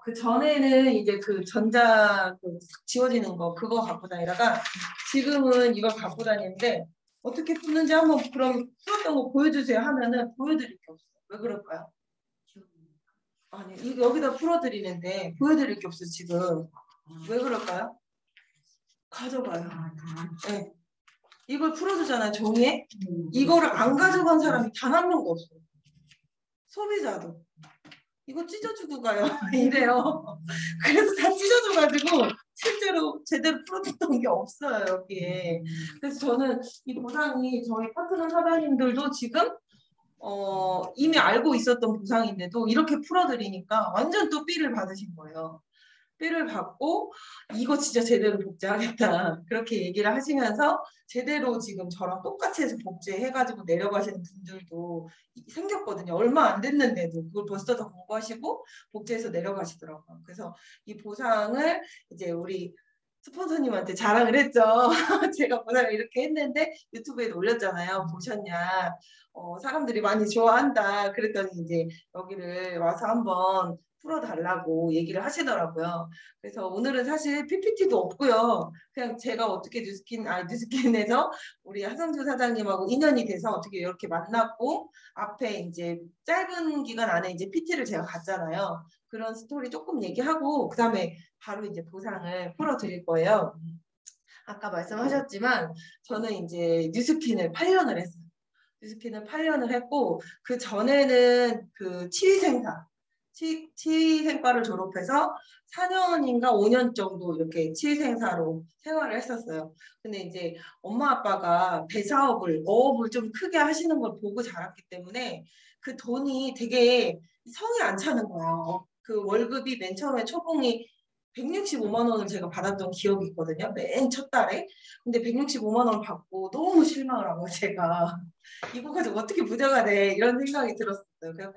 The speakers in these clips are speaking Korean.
그 전에는 이제 그 전자 지워지는 거 그거 갖고 다니다가 지금은 이걸 갖고 다니는데 어떻게 푸는지 한번 그럼 풀었던 거 보여주세요 하면은 보여드릴 게 없어요. 왜 그럴까요? 아니 여기다 풀어드리는데 보여드릴 게 없어 지금. 왜 그럴까요? 가져가요. 네. 이걸 풀어주잖아요 종이에. 이거를 안 가져간 사람이 단 한 명도 없어요. 소비자도. 이거 찢어주고 가요. 이래요. 그래서 다 찢어줘가지고 실제로 제대로 풀어줬던 게 없어요 여기에. 그래서 저는 이 보상이 저희 파트너 사장님들도 지금 이미 알고 있었던 보상인데도 이렇게 풀어드리니까 완전 또 삐를 받으신 거예요. 삐를 받고 이거 진짜 제대로 복제하겠다 그렇게 얘기를 하시면서 제대로 지금 저랑 똑같이 해서 복제해가지고 내려가시는 분들도 생겼거든요. 얼마 안 됐는데도 그걸 벌써 다 공부하시고 복제해서 내려가시더라고요. 그래서 이 보상을 이제 우리 스폰서님한테 자랑을 했죠. 제가 보상을 이렇게 했는데 유튜브에도 올렸잖아요. 보셨냐? 사람들이 많이 좋아한다. 그랬더니 이제 여기를 와서 한번 풀어달라고 얘기를 하시더라고요. 그래서 오늘은 사실 PPT도 없고요. 그냥 제가 어떻게 뉴스킨에서 우리 하성주 사장님하고 인연이 돼서 어떻게 이렇게 만났고 앞에 이제 짧은 기간 안에 이제 PT를 제가 갔잖아요. 그런 스토리 조금 얘기하고 그 다음에 바로 이제 보상을 풀어드릴 거예요. 아까 말씀하셨지만 저는 이제 뉴스킨을 8년을 했어요. 뉴스킨을 8년을 했고 그 전에는 그 치위생과를 졸업해서 4년인가 5년 정도 이렇게 치위생사로 생활을 했었어요. 근데 이제 엄마 아빠가 어업을 좀 크게 하시는 걸 보고 자랐기 때문에 그 돈이 되게 성이 안 차는 거예요. 그 월급이 맨 처음에 초봉이 165만 원을 제가 받았던 기억이 있거든요. 맨 첫 달에. 근데 165만 원 받고 너무 실망을 하고 제가 이거 가지고 어떻게 부자가 돼 이런 생각이 들었어요. 그래서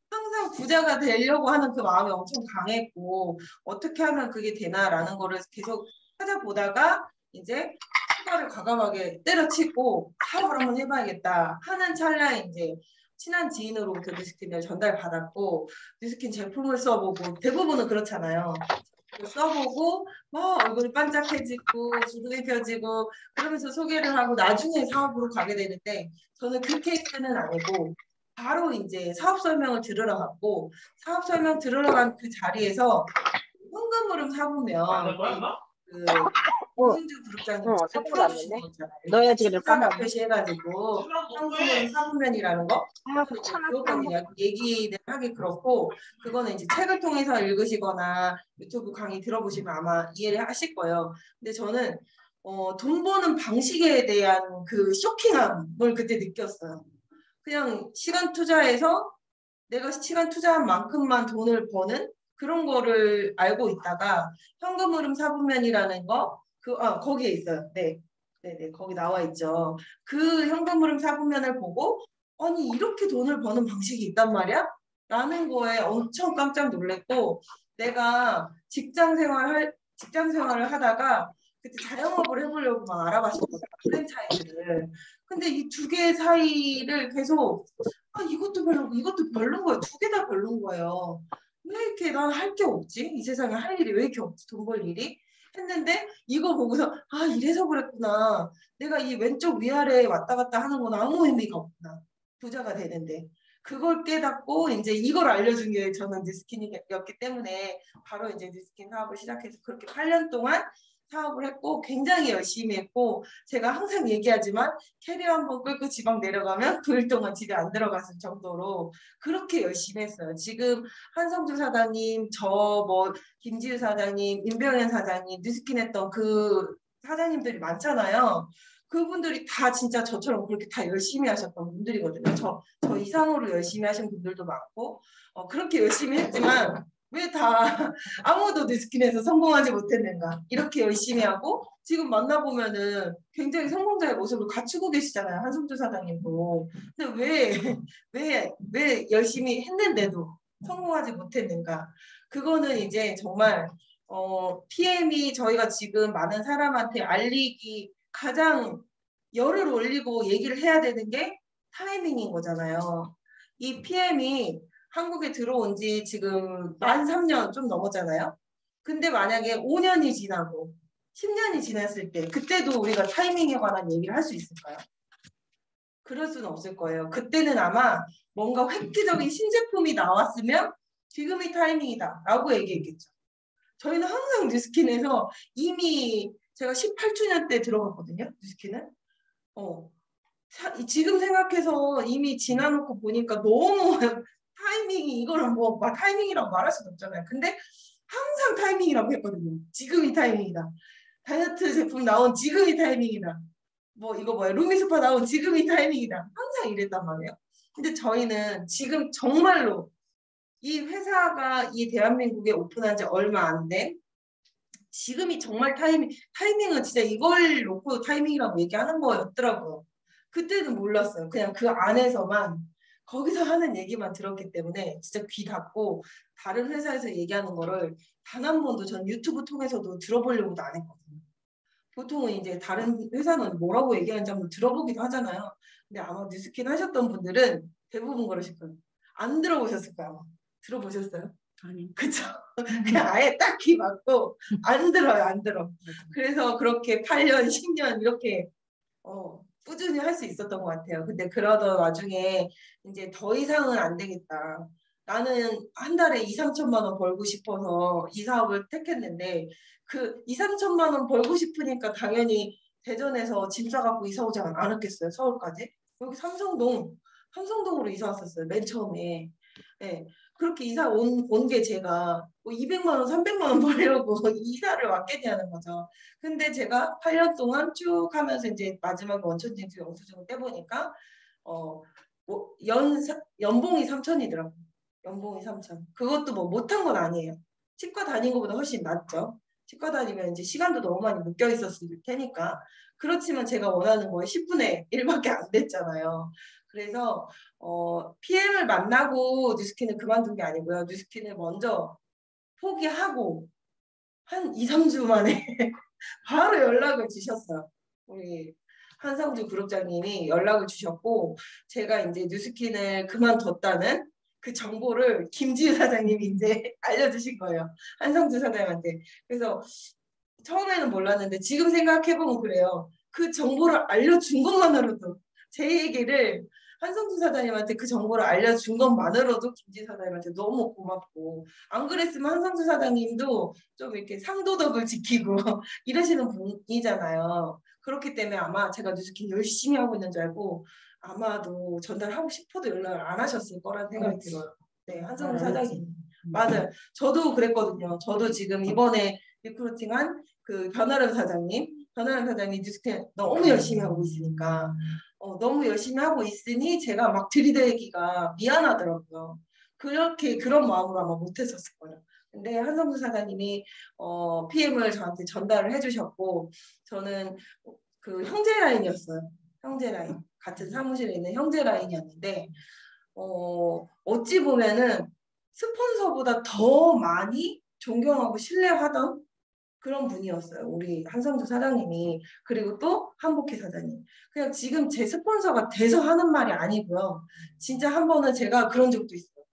항상 부자가 되려고 하는 그 마음이 엄청 강했고 어떻게 하면 그게 되나라는 거를 계속 찾아보다가 이제 휴가를 과감하게 때려치고 사업을 한번 해봐야겠다 하는 찰나에 이제 친한 지인으로부터 뉴스킨을 전달받았고 뉴스킨 제품을 써보고 대부분은 그렇잖아요. 써보고 막 얼굴이 반짝해지고 주름이 펴지고 그러면서 소개를 하고 나중에 사업으로 가게 되는데 저는 그 케이스는 아니고 바로 이제 사업 설명을 들으러 갔고 사업 설명 들으러 간 그 자리에서 현금 흐름 사보면 그 홍승주 그룹장님 직접 풀어주신 거 있잖아요. 너야 지금 사각 표시해가지고 현금 흐름 사보면이라는 거 그거까지 얘기를 하기 그렇고 그거는 이제 책을 통해서 읽으시거나 유튜브 강의 들어보시면 아마 이해를 하실 거예요. 근데 저는 돈 버는 방식에 대한 그 쇼킹함을 그때 느꼈어요. 그냥 시간 투자해서 내가 시간 투자한 만큼만 돈을 버는 그런 거를 알고 있다가 현금 흐름 사분면이라는 거 거기에 있어요. 네. 네네 거기 나와 있죠. 그 현금 흐름 사분면을 보고 아니 이렇게 돈을 버는 방식이 있단 말이야? 라는 거에 엄청 깜짝 놀랐고 내가 직장 생활을 하다가 그때 자영업을 해보려고 막 알아봤었거든요. 프랜차이즈를. 근데 이 두 개 사이를 계속 이것도 별로고 이것도 별론 거예요. 두 개 다 별론 거예요. 왜 이렇게 난 할 게 없지? 이 세상에 할 일이 왜 이렇게 없지? 돈 벌 일이? 했는데 이거 보고서 이래서 그랬구나. 내가 이 왼쪽 위아래에 왔다 갔다 하는 건 아무 의미가 없구나. 부자가 되는데. 그걸 깨닫고 이제 이걸 알려준 게 저는 뉴스킨이었기 때문에 바로 이제 뉴스킨 사업을 시작해서 그렇게 8년 동안 사업을 했고 굉장히 열심히 했고 제가 항상 얘기하지만 캐리어 한번 끌고 지방 내려가면 9일 동안 집에 안 들어갔을 정도로 그렇게 열심히 했어요. 지금 한성주 사장님, 김지우 사장님, 임병현 사장님, 뉴스킨 했던 그 사장님들이 많잖아요. 그분들이 다 진짜 저처럼 그렇게 다 열심히 하셨던 분들이거든요. 저 이상으로 열심히 하신 분들도 많고 그렇게 열심히 했지만 왜 다 아무도 뉴스킨에서 성공하지 못했는가 이렇게 열심히 하고 지금 만나보면은 굉장히 성공자의 모습을 갖추고 계시잖아요. 한성주 사장님도. 근데 왜 열심히 했는데도 성공하지 못했는가. 그거는 이제 정말 PM이 저희가 지금 많은 사람한테 알리기 가장 열을 올리고 얘기를 해야 되는 게 타이밍인 거잖아요. 이 PM이 한국에 들어온 지 지금 만 3년 좀 넘었잖아요. 근데 만약에 5년이 지나고 10년이 지났을 때 그때도 우리가 타이밍에 관한 얘기를 할 수 있을까요? 그럴 수는 없을 거예요. 그때는 아마 뭔가 획기적인 신제품이 나왔으면 지금이 타이밍이다 라고 얘기했겠죠. 저희는 항상 뉴스킨에서 이미 제가 18주년 때 들어갔거든요. 뉴스킨은. 지금 생각해서 이미 지나놓고 보니까 너무 타이밍이 이거는 뭐 타이밍이라고 말할 수는 없잖아요. 근데 항상 타이밍이라고 했거든요. 지금이 타이밍이다. 다이어트 제품 나온 지금이 타이밍이다. 뭐 이거 뭐야 루미스파 나온 지금이 타이밍이다. 항상 이랬단 말이에요. 근데 저희는 지금 정말로 이 회사가 이 대한민국에 오픈한 지 얼마 안 된 지금이 정말 타이밍은 진짜 이걸 놓고 타이밍이라고 얘기하는 거였더라고요. 그때는 몰랐어요. 그냥 그 안에서만 거기서 하는 얘기만 들었기 때문에 진짜 귀 닫고 다른 회사에서 얘기하는 거를 단 한 번도 전 유튜브 통해서도 들어보려고도 안 했거든요. 보통은 이제 다른 회사는 뭐라고 얘기하는지 한번 들어보기도 하잖아요. 근데 아마 뉴스킨 하셨던 분들은 대부분 그러실 거예요. 안 들어보셨을 거예요. 들어보셨어요? 아니. 그쵸? 그냥 아예 딱 귀 막고 안 들어요, 안 들어. 그래서 그렇게 8년, 10년 이렇게 꾸준히 할 수 있었던 것 같아요. 근데 그러던 와중에 이제 더 이상은 안 되겠다. 나는 한 달에 2, 3천만 원 벌고 싶어서 이 사업을 택했는데 그 2, 3천만 원 벌고 싶으니까 당연히 대전에서 짐 싸갖고 이사 오지 않았겠어요, 서울까지. 여기 삼성동으로 이사 왔었어요, 맨 처음에. 네. 그렇게 이사 온 게 제가 뭐 200만 원, 300만 원 벌려고 이사를 왔겠냐는 거죠. 근데 제가 8년 동안 쭉 하면서 이제 마지막 원천징수 영수증을 떼보니까 뭐 연봉이 3천이더라고요. 연봉이 3천. 그것도 뭐 못한 건 아니에요. 치과 다닌 것보다 훨씬 낫죠. 치과 다니면 이제 시간도 너무 많이 묶여 있었을 테니까. 그렇지만 제가 원하는 거에 10분의 1밖에 안 됐잖아요. 그래서 PM을 만나고 뉴스킨을 그만둔 게 아니고요. 뉴스킨을 먼저 포기하고 한 2, 3주 만에 바로 연락을 주셨어요. 우리 한성주 그룹장님이 연락을 주셨고 제가 이제 뉴스킨을 그만뒀다는 그 정보를 김지우 사장님이 이제 알려주신 거예요. 한성주 사장님한테. 그래서 처음에는 몰랐는데 지금 생각해보면 그래요. 그 정보를 알려준 것만으로도 제 얘기를 한성주 사장님한테 그 정보를 알려준 것만으로도 김지 사장님한테 너무 고맙고 안 그랬으면 한성주 사장님도 좀 이렇게 상도덕을 지키고 이러시는 분이잖아요. 그렇기 때문에 아마 제가 뉴스킨 열심히 하고 있는 줄 알고 아마도 전달하고 싶어도 연락을 안 하셨을 거라는 생각이 들어요. 네, 한성주 사장님. 맞아요. 저도 그랬거든요. 저도 지금 이번에 리크루팅한 그 변아름 사장님 뉴스킨 너무 열심히 하고 있으니까 너무 열심히 하고 있으니 제가 막 들이대기가 미안하더라고요. 그런 마음으로 아마 못했었을 거예요. 근데 한성수 사장님이 PM을 저한테 전달을 해주셨고 저는 그 형제 라인이었어요. 형제 라인 같은 사무실에 있는 형제 라인이었는데 어찌 보면은 스폰서보다 더 많이 존경하고 신뢰하던 그런 분이었어요. 우리 한성주 사장님이. 그리고 또 한복희 사장님. 그냥 지금 제 스폰서가 돼서 하는 말이 아니고요. 진짜 한 번은 제가 그런 적도 있어요.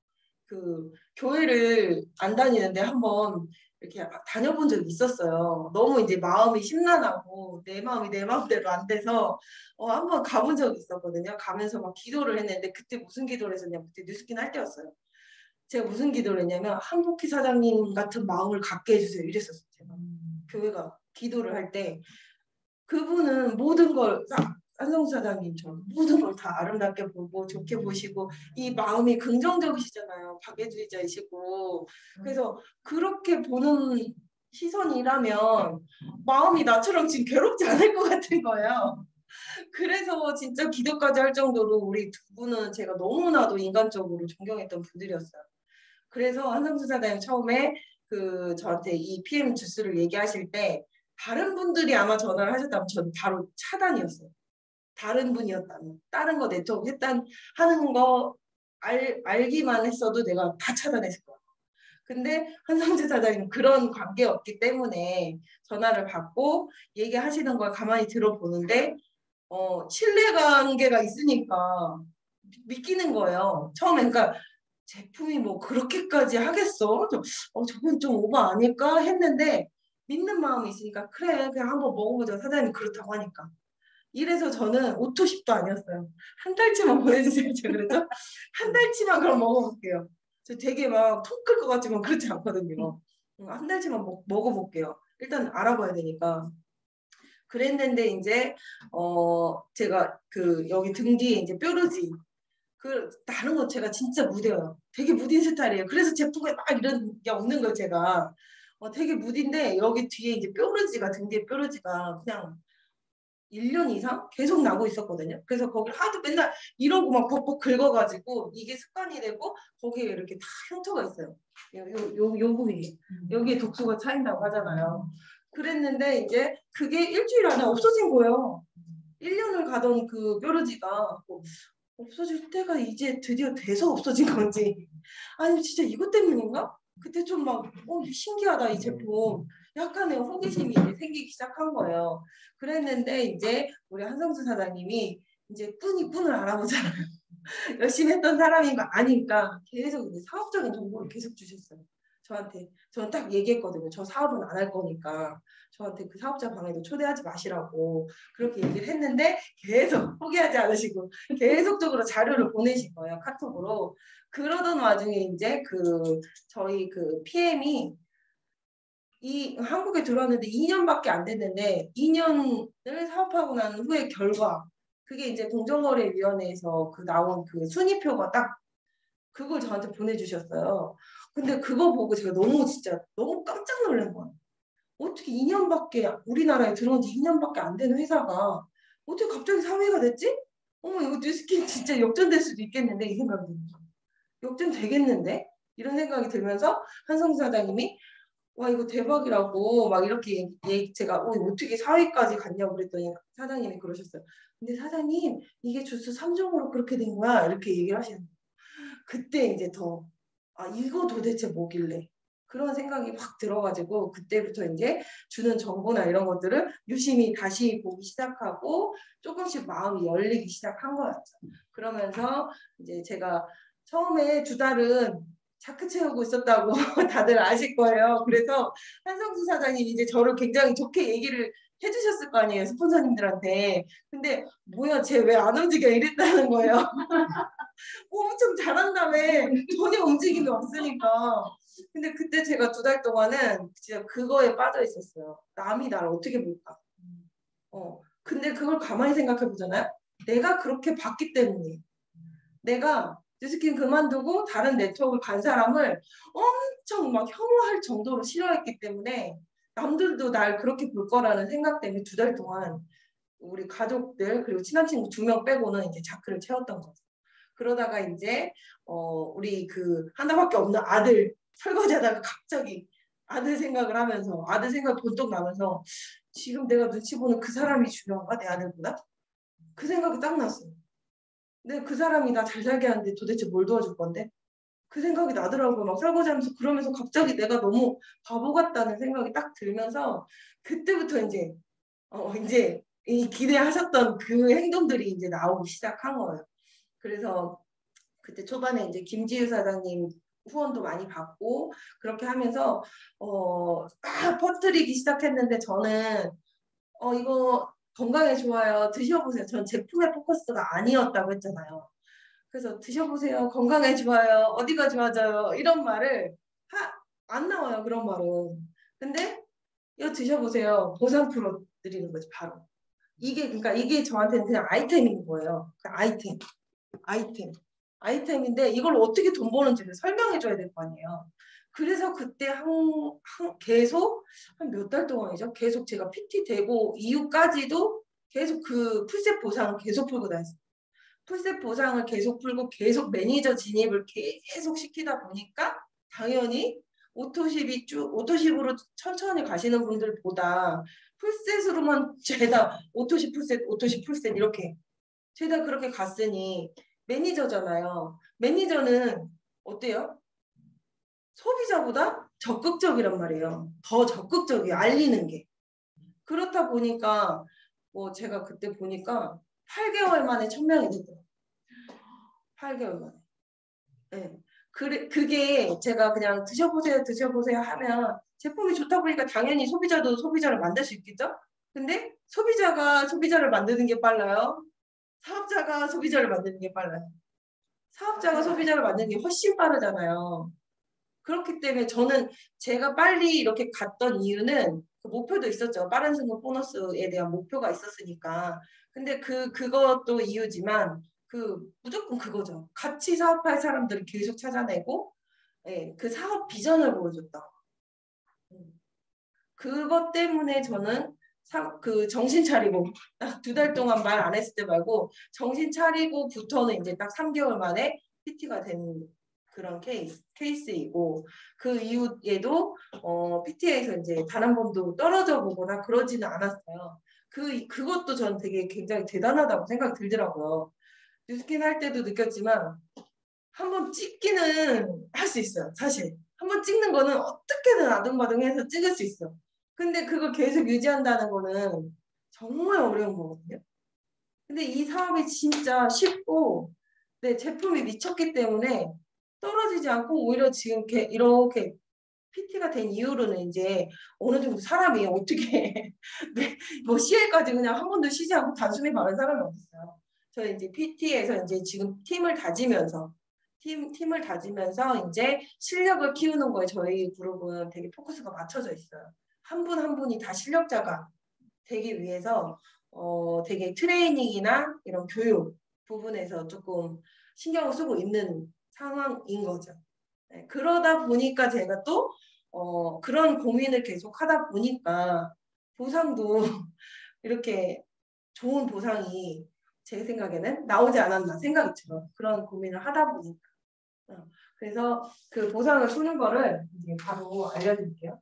그 교회를 안 다니는데 한번 이렇게 다녀본 적이 있었어요. 너무 이제 마음이 심란하고 내 마음이 내 마음대로 안 돼서 한번 가본 적이 있었거든요. 가면서 막 기도를 했는데 그때 무슨 기도를 했었냐면 그때 뉴스킨 할 때였어요. 제가 무슨 기도를 했냐면 한복희 사장님 같은 마음을 갖게 해주세요. 이랬었어요. 제가. 교회가 기도를 할 때 그분은 모든 걸 한성수 사장님처럼 모든 걸 다 아름답게 보고 좋게 보시고 이 마음이 긍정적이시잖아요. 박애주의자이시고 그래서 그렇게 보는 시선이라면 마음이 나처럼 지금 괴롭지 않을 것 같은 거예요. 그래서 진짜 기도까지 할 정도로 우리 두 분은 제가 너무나도 인간적으로 존경했던 분들이었어요. 그래서 한성수 사장님 처음에 그 저한테 이 PM 주스를 얘기하실 때 다른 분들이 아마 전화를 하셨다면 저는 바로 차단이었어요. 다른 분이었다면 다른 거 네트워크 하는 거 알기만 했어도 내가 다 차단했을 거야. 근데 한성재 사장님 그런 관계였기 때문에 전화를 받고 얘기하시는 걸 가만히 들어보는데 신뢰관계가 있으니까 믿기는 거예요. 처음에 그러니까 제품이 뭐 그렇게까지 하겠어? 저건 좀 오버 아닐까 했는데 믿는 마음이 있으니까 그래 그냥 한번 먹어보자. 사장님이 그렇다고 하니까. 이래서 저는 5토10도 아니었어요. 한 달치만 보내주세요. 제가 그랬죠? 한 달치만 그럼 먹어볼게요. 저 되게 막 통 클 것 같지만 그렇지 않거든요. 한 달치만 먹어볼게요. 일단 알아봐야 되니까. 그랬는데 이제 제가 그 여기 등 뒤에 이제 뾰루지 다른 거 제가 진짜 무뎌요. 되게 무딘 스타일이에요. 그래서 제품에 막 이런 게 없는 거예요, 제가. 되게 무딘데 여기 뒤에 이제 뾰루지가 등 뒤에 뾰루지가 그냥 1년 이상 계속 나고 있었거든요. 그래서 거기를 하도 맨날 이러고 막 벅벅 긁어가지고 이게 습관이 되고 거기에 이렇게 다 흉터가 있어요. 요 부위에. 여기에 독소가 차인다고 하잖아요. 그랬는데 이제 그게 일주일 안에 없어진 거예요. 1년을 가던 그 뾰루지가 없어질 때가 이제 드디어 돼서 없어진 건지 아니 진짜 이것 때문인가? 그때 좀 막 신기하다 이 제품 약간의 호기심이 이제 생기기 시작한 거예요. 그랬는데 이제 우리 한성수 사장님이 이제 꾼을 알아보잖아요. 열심히 했던 사람인 거 아니까 계속 이제 사업적인 정보를 계속 주셨어요. 저한테 저는 딱 얘기했거든요. 저 사업은 안 할 거니까 저한테 그 사업자 방에도 초대하지 마시라고 그렇게 얘기를 했는데 계속 포기하지 않으시고 계속적으로 자료를 보내신 거예요. 카톡으로. 그러던 와중에 이제 저희 그 PM이 이 한국에 들어왔는데 2년밖에 안 됐는데 2년을 사업하고 난 후에 결과 그게 이제 공정거래위원회에서 나온 그 순위표가 딱 그걸 저한테 보내주셨어요. 근데 그거 보고 제가 진짜 너무 깜짝 놀란 거예요. 어떻게 2년밖에 우리나라에 들어온 지 2년밖에 안 되는 회사가 어떻게 갑자기 4위가 됐지? 어머 이거 뉴스킨 진짜 역전될 수도 있겠는데 이 생각이 드는 거예요. 역전되겠는데? 이런 생각이 들면서 한성 사장님이 와 이거 대박이라고 막 이렇게 제가 어떻게 4위까지 갔냐고 그랬더니 사장님이 그러셨어요. 근데 사장님 이게 주스 3종으로 그렇게 된 거야 이렇게 얘기를 하시는 거예요. 그때 이제 이거 도대체 뭐길래 그런 생각이 확 들어가지고 그때부터 이제 주는 정보나 이런 것들을 유심히 다시 보기 시작하고 조금씩 마음이 열리기 시작한 것 같죠. 그러면서 이제 제가 처음에 2달은 자크 채우고 있었다고 다들 아실 거예요. 그래서 한성수 사장님이 이제 저를 굉장히 좋게 얘기를 해주셨을 거 아니에요. 스폰서님들한테. 근데 뭐야 쟤 왜 안 움직여 이랬다는 거예요. 엄청 잘한다며 전혀 움직임이 없으니까. 근데 그때 제가 2달 동안은 진짜 그거에 빠져 있었어요. 남이 나를 어떻게 볼까. 근데 그걸 가만히 생각해 보잖아요. 내가 그렇게 봤기 때문에 내가 뉴스킨 그만두고 다른 네트워크를 간 사람을 엄청 막 혐오할 정도로 싫어했기 때문에 남들도 날 그렇게 볼 거라는 생각 때문에 2달 동안 우리 가족들 그리고 친한 친구 2명 빼고는 이제 자크를 채웠던 거죠. 그러다가 이제 우리 하나밖에 없는 아들 설거지하다가 갑자기 아들 생각을 하면서 아들 생각이 번뜩 나면서 지금 내가 눈치 보는 그 사람이 중요한가 내 아들보다? 그 생각이 딱 났어요. 근데 그 사람이 나 잘 살게 하는데 도대체 뭘 도와줄 건데? 그 생각이 나더라고요. 막 설거지하면서 그러면서 갑자기 내가 너무 바보 같다는 생각이 딱 들면서 그때부터 이제 이 기대하셨던 그 행동들이 이제 나오기 시작한 거예요. 그래서 그때 초반에 이제 김지유 사장님 후원도 많이 받고 그렇게 하면서 막 퍼뜨리기 시작했는데 저는 이거 건강에 좋아요. 드셔보세요. 전 제품의 포커스가 아니었다고 했잖아요. 그래서 드셔보세요. 건강에 좋아요. 어디가 좋아져요. 이런 말을 안 나와요. 그런 말은. 근데 이거 드셔보세요. 보상 프로 드리는 거지 바로. 그러니까 이게 저한테는 그냥 아이템인 거예요. 아이템인데 이걸 어떻게 돈 버는지를 설명해 줘야 될 거 아니에요. 그래서 그때 계속 한 몇 달 동안이죠. 계속 제가 PT 되고 이후까지도 계속 그 풀셋 보상을 계속 풀고 다녔어요. 풀셋 보상을 계속 풀고 계속 매니저 진입을 계속 시키다 보니까 당연히 오토십으로 천천히 가시는 분들보다 풀셋으로만 죄다 오토십 풀셋 이렇게 죄다 그렇게 갔으니 매니저잖아요. 매니저는 어때요? 소비자보다 적극적이란 말이에요. 더 적극적이에요. 알리는 게. 그렇다 보니까 제가 그때 보니까 8개월 만에 1000명이 됐더라고요. 8개월 만에. 네. 그게 제가 그냥 드셔보세요 하면 제품이 좋다 보니까 당연히 소비자도 소비자를 만들 수 있겠죠? 근데 소비자가 소비자를 만드는 게 빨라요? 사업자가 소비자를 만드는 게 빨라요? 사업자가 소비자를 만드는 게 훨씬 빠르잖아요. 그렇기 때문에 저는 제가 빨리 이렇게 갔던 이유는 그 목표도 있었죠. 빠른 승급 보너스에 대한 목표가 있었으니까. 근데 그것도 이유지만 무조건 그거죠. 같이 사업할 사람들을 계속 찾아내고 예, 그 사업 비전을 보여줬다. 그것 때문에 저는 정신 차리고 딱 2달 동안 말 안 했을 때 말고 정신 차리고부터는 이제 딱 3개월 만에 PT가 된 그런 케이스이고 그 이후에도 PT에서 이제 단 한 번도 떨어져 보거나 그러지는 않았어요. 그것도 저는 되게 굉장히 대단하다고 생각이 들더라고요. 뉴스킨 할 때도 느꼈지만 한 번 찍기는 할 수 있어요. 사실 한 번 찍는 거는 어떻게든 아등바등해서 찍을 수 있어. 근데 그걸 계속 유지한다는 거는 정말 어려운 거거든요. 근데 이 사업이 진짜 쉽고 내 제품이 미쳤기 때문에 떨어지지 않고 오히려 지금 이렇게 PT가 된 이후로는 이제 어느 정도 사람이 어떻게 뭐 CL까지 그냥 한 번도 쉬지 않고 단숨에 바른 사람이 어딨어요. 저희 이제 PT에서 이제 지금 팀을 다지면서 이제 실력을 키우는 거에 저희 그룹은 되게 포커스가 맞춰져 있어요. 한 분 한 분이 다 실력자가 되기 위해서 되게 트레이닝이나 이런 교육 부분에서 조금 신경을 쓰고 있는 상황인 거죠. 네, 그러다 보니까 제가 또 그런 고민을 계속 하다 보니까 보상도 이렇게 좋은 보상이 제 생각에는 나오지 않았나 생각이 들어요. 그런 고민을 하다 보니까. 그래서 그 보상을 쏘는 거를 이제 바로 알려드릴게요.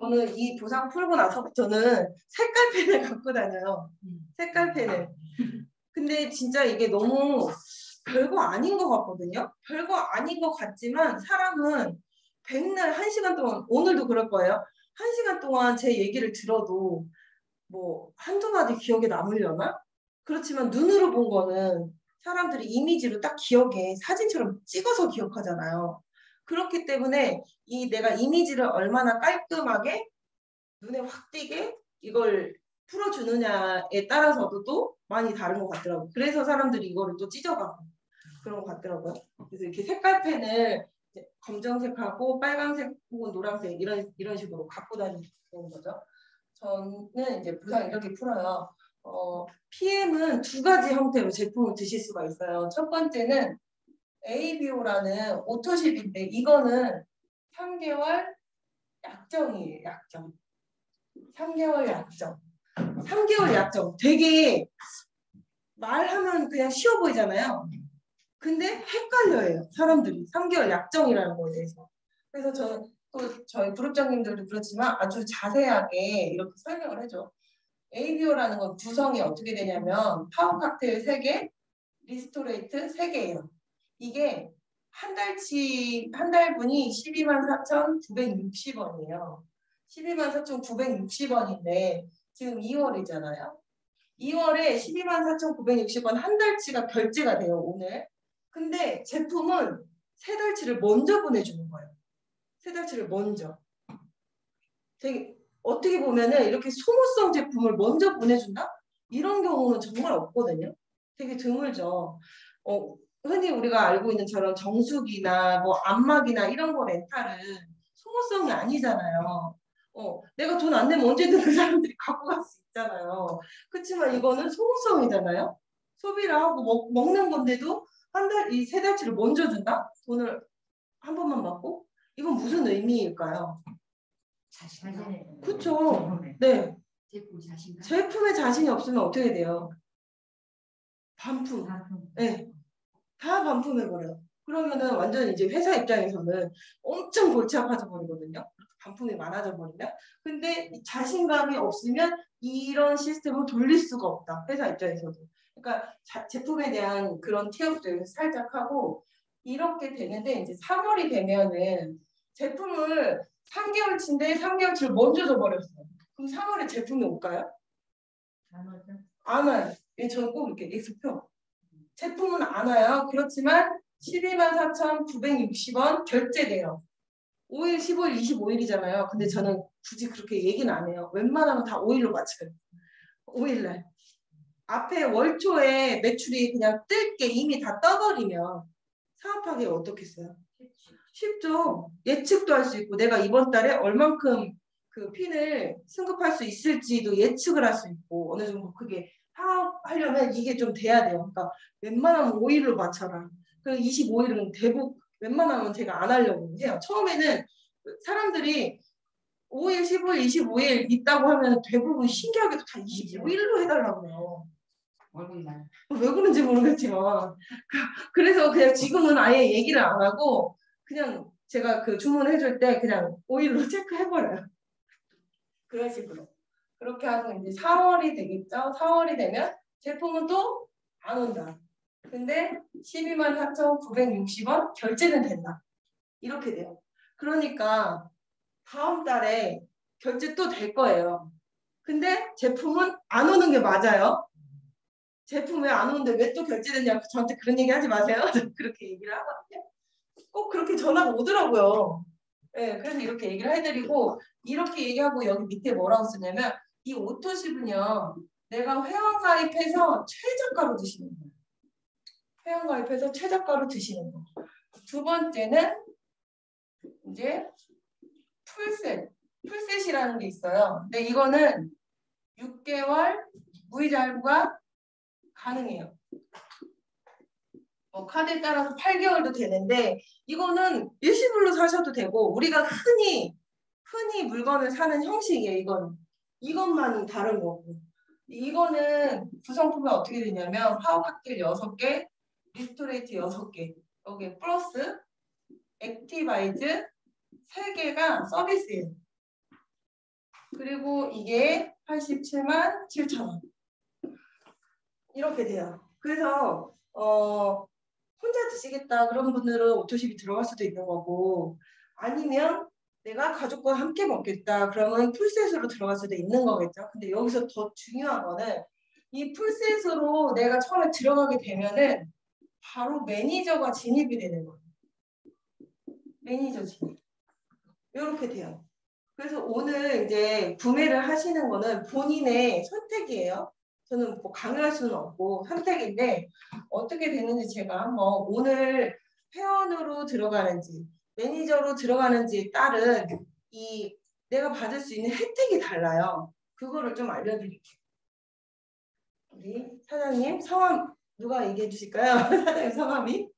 저는 이 보상 풀고 나서부터는 색깔펜을 갖고 다녀요. 색깔펜을. 근데 진짜 이게 너무 별거 아닌 것 같거든요. 별거 아닌 것 같지만 사람은 백날 1시간 동안, 오늘도 그럴 거예요. 1시간 동안 제 얘기를 들어도 뭐 한두 마디 기억에 남으려나? 그렇지만 눈으로 본 거는 사람들이 이미지로 딱 기억에 사진처럼 찍어서 기억하잖아요. 그렇기 때문에 내가 이미지를 얼마나 깔끔하게 눈에 확 띄게 이걸 풀어주느냐에 따라서도 또 많이 다른 것 같더라고요. 그래서 사람들이 이거를 또 찢어가고 그런 것 같더라고요. 그래서 이렇게 색깔펜을 검정색하고 빨간색 혹은 노란색 이런 식으로 갖고 다니는 거죠. 저는 이제 보상 이렇게 풀어요. PM은 2가지 형태로 제품을 드실 수가 있어요. 첫 번째는 ABO라는 오토십인데 이거는 3개월 약정이에요. 약정. 3개월 약정. 3개월 약정. 되게 말하면 그냥 쉬워 보이잖아요. 근데 헷갈려요. 사람들이. 3개월 약정이라는 거에 대해서. 그래서 저는 또 저희 그룹장님들도 그렇지만 아주 자세하게 이렇게 설명을 해줘. ABO라는 건 구성이 어떻게 되냐면 파워 칵테일 3개, 리스토레이트 3개예요. 이게 한 달분이 124,960원이에요. 124,960원인데 지금 2월이잖아요. 2월에 124,960원 한 달치가 결제가 돼요, 오늘. 근데 제품은 3달치를 먼저 보내주는 거예요. 3달치를 먼저. 되게 어떻게 보면은 이렇게 소모성 제품을 먼저 보내준다? 이런 경우는 정말 없거든요. 되게 드물죠. 흔히 우리가 알고 있는 저런 정수기나 뭐 안마기나 이런 거 렌탈은 소모성이 아니잖아요. 내가 돈 안 내면 언제든 그 사람들이 갖고 갈 수 있잖아요. 그렇지만 이거는 소모성이잖아요. 소비를 하고 먹는 건데도 이 3달치를 먼저 준다? 돈을 한 번만 받고? 이건 무슨 의미일까요? 자신감. 그렇죠. 네. 제품 자신감. 제품에 자신이 없으면 어떻게 돼요? 반품. 네. 다 반품해버려요. 그러면은 완전 이제 회사 입장에서는 엄청 골치 아파져 버리거든요. 반품이 많아져 버리면. 근데 자신감이 없으면 이런 시스템을 돌릴 수가 없다. 회사 입장에서도. 그러니까 제품에 대한 그런 티업도 살짝 하고 이렇게 되는데 이제 3월이 되면은 제품을 3개월치인데 3개월치를 먼저 줘버렸어요. 그럼 3월에 제품이 올까요? 안 와요. 저는 꼭 이렇게 X표. 제품은 안 와요. 그렇지만 124,960원 결제돼요. 5일, 15일, 25일이잖아요. 근데 저는 굳이 그렇게 얘기는 안 해요. 웬만하면 다 5일로 맞춰요. 5일날. 앞에 월초에 매출이 그냥 뜰 게 이미 다 떠버리면 사업하기 어떻겠어요? 쉽죠. 예측도 할 수 있고 내가 이번 달에 얼만큼 그 핀을 승급할 수 있을지도 예측을 할 수 있고 어느 정도 그게 파악하려면 이게 좀 돼야 돼요. 그러니까 웬만하면 5일로 맞춰라. 그리고 25일은 대부분 웬만하면 제가 안 하려고 해요. 처음에는 사람들이 5일, 15일, 25일 있다고 하면 대부분 신기하게도 다 25일로 해달라고 해요. 월급날. 왜 그런지 모르겠지만 그래서 그냥 지금은 아예 얘기를 안 하고 그냥 제가 그 주문해줄 때 그냥 5일로 체크해버려요. 그런 식으로. 그렇게 하고 이제 4월이 되겠죠. 4월이 되면 제품은 또 안 온다. 근데 124,960원 결제는 된다. 이렇게 돼요. 그러니까 다음 달에 결제 또 될 거예요. 근데 제품은 안 오는 게 맞아요. 제품 왜 안 오는데 왜 또 결제됐냐고 저한테 그런 얘기 하지 마세요. 그렇게 얘기를 하거든요. 꼭 그렇게 전화가 오더라고요. 네, 그래서 이렇게 얘기를 해드리고 이렇게 얘기하고 여기 밑에 뭐라고 쓰냐면 이 오토십은요. 내가 회원가입해서 최저가로 드시는 거예요. 회원가입해서 최저가로 드시는 거. 두 번째는 이제 풀셋. 풀셋이라는 게 있어요. 근데 이거는 6개월 무이자 할부가 가능해요. 카드에 따라서 8개월도 되는데 이거는 일시불로 사셔도 되고 우리가 흔히 물건을 사는 형식이에요. 이것만이 다른 거고 이거는 구성품이 어떻게 되냐면 화학학길 6개, 리스토레이트 6개 여기 플러스 액티바이즈 3개가 서비스예요. 그리고 이게 87만 7천원 이렇게 돼요. 그래서 혼자 드시겠다 그런 분들은 오토십이 들어갈 수도 있는 거고 아니면 내가 가족과 함께 먹겠다 그러면 풀셋으로 들어갈 수도 있는 거겠죠. 근데 여기서 더 중요한 거는 이 풀셋으로 내가 처음에 들어가게 되면은 바로 매니저가 진입이 되는 거예요. 매니저 진입. 이렇게 돼요. 그래서 오늘 이제 구매를 하시는 거는 본인의 선택이에요. 저는 뭐 강요할 수는 없고 선택인데 어떻게 되는지 제가 한번 오늘 회원으로 들어가는지 매니저로 들어가는지에 따른 이 내가 받을 수 있는 혜택이 달라요. 그거를 좀 알려드릴게요. 우리 사장님 성함 누가 얘기해 주실까요? 사장님 성함이?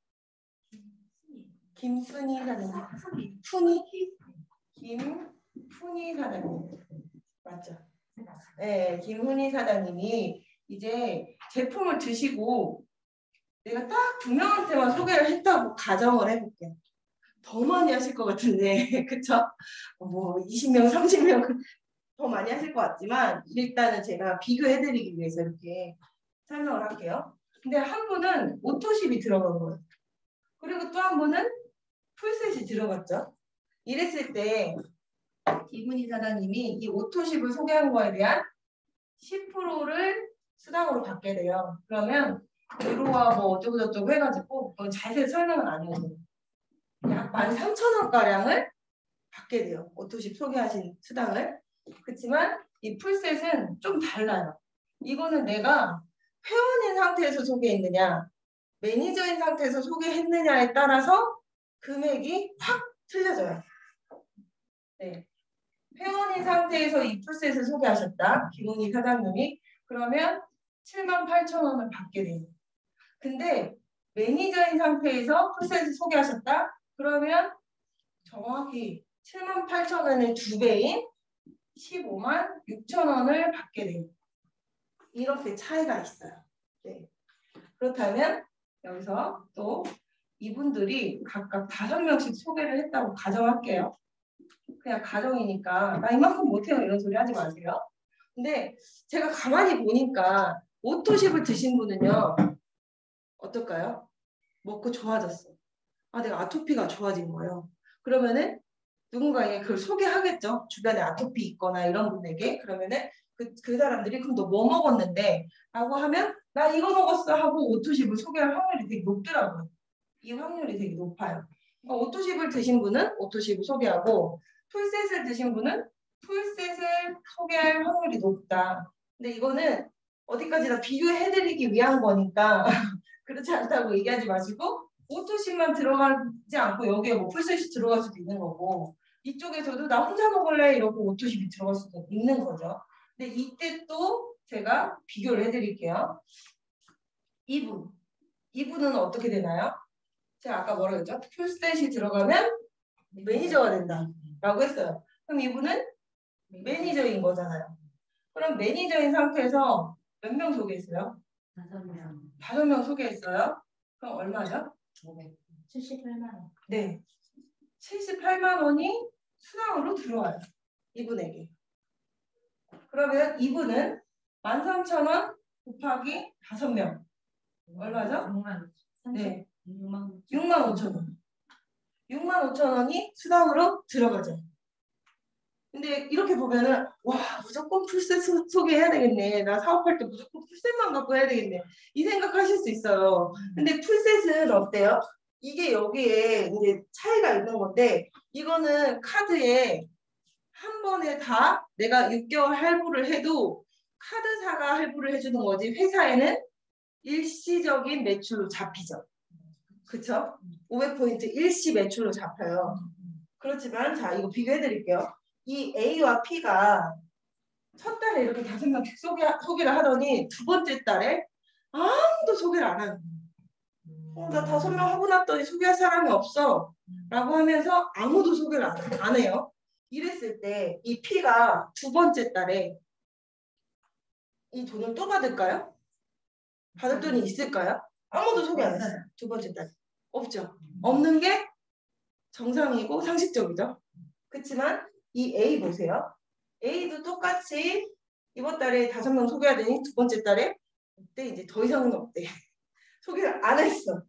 김순희 사장님. 푼이? 김훈희 사장님. 맞죠? 네, 김훈희 사장님이 이제 제품을 드시고 내가 딱 두 명한테만 소개를 했다고 가정을 해볼게요. 더 많이 하실 것 같은데, 그쵸? 뭐 20명, 30명 더 많이 하실 것 같지만 일단은 제가 비교해드리기 위해서 이렇게 설명을 할게요. 근데 한 분은 오토십이 들어간 거예요. 그리고 또 한 분은 풀셋이 들어갔죠. 이랬을 때 이분이 사장님이 이 오토십을 소개한 거에 대한 10%를 수당으로 받게 돼요. 그러면 유로와 뭐 어쩌고저쩌고 해가지고 그건 자세히 설명은 안 해요. 약 13,000원가량을 받게 돼요. 오토십 소개하신 수당을. 그렇지만 이 풀셋은 좀 달라요. 이거는 내가 회원인 상태에서 소개했느냐 매니저인 상태에서 소개했느냐에 따라서 금액이 확 틀려져요. 네. 회원인 상태에서 이 풀셋을 소개하셨다. 김훈희 사장님이. 그러면 78,000원을 받게 돼요. 근데 매니저인 상태에서 풀셋을 소개하셨다. 그러면 정확히 78,000원의 2배인 15만 6천원을 받게 돼요. 이렇게 차이가 있어요. 네. 그렇다면 여기서 또 이분들이 각각 5명씩 소개를 했다고 가정할게요. 그냥 가정이니까 나 이만큼 못해요 이런 소리 하지 마세요. 근데 제가 가만히 보니까 오토십을 드신 분은요 어떨까요? 먹고 좋아졌어. 아 내가 아토피가 좋아진 거예요. 그러면은 누군가에게 그걸 소개하겠죠. 주변에 아토피 있거나 이런 분에게. 그러면은 그 사람들이 그럼 너 뭐 먹었는데? 라고 하면 나 이거 먹었어 하고 오토십을 소개할 확률이 되게 높더라고요. 이 확률이 되게 높아요. 오토십을 드신 분은 오토십을 소개하고 풀셋을 드신 분은 풀셋을 소개할 확률이 높다. 근데 이거는 어디까지나 비교해드리기 위한 거니까 그렇지 않다고 얘기하지 마시고 오토십만 들어가지 않고 여기에 뭐 풀셋이 들어갈 수도 있는 거고 이쪽에서도 나 혼자 먹을래 이러고 오토십이 들어갈 수도 있는 거죠. 근데 이때 또 제가 비교를 해드릴게요. 이분은 어떻게 되나요? 제가 아까 뭐라 그랬죠? 풀셋이 들어가면 매니저가 된다 라고 했어요. 그럼 이분은 매니저인 거잖아요. 그럼 매니저인 상태에서 몇 명 소개했어요? 5명. 5명 소개했어요? 그럼 얼마죠? 78만 원. 네. 78만 원이 수당으로 들어와요. 이분에게. 그러면 이분은 13,000원 곱하기 5명. 얼마죠? 6만. 네. 6만 65,000원. 65,000원이 수당으로 들어가죠. 근데 이렇게 보면은 와 무조건 풀셋 소개해야 되겠네. 나 사업할 때 무조건 풀셋만 갖고 해야 되겠네. 이 생각하실 수 있어요. 근데 풀셋은 어때요? 이게 여기에 이제 차이가 있는 건데 이거는 카드에 한 번에 다 내가 6개월 할부를 해도 카드사가 할부를 해주는 거지 회사에는 일시적인 매출로 잡히죠. 그쵸? 500포인트 일시 매출로 잡혀요. 그렇지만 자 이거 비교해 드릴게요. 이 A와 P가 첫 달에 이렇게 5명씩 소개를 하더니 두 번째 달에 아무도 소개를 안 하는 거예요. 나 5명 하고 났더니 소개할 사람이 없어 라고 하면서 아무도 소개를 안 해요. 이랬을 때 이 P가 두 번째 달에 이 돈을 또 받을까요? 받을 돈이 있을까요? 아무도 소개 안 했어요. 두 번째 달에. 없죠. 없는 게 정상이고 상식적이죠. 그렇지만 이 A 보세요. A도 똑같이 이번 달에 5명 소개하더니 두 번째 달에 그때 이제 더 이상은 없대. 소개를 안 했어.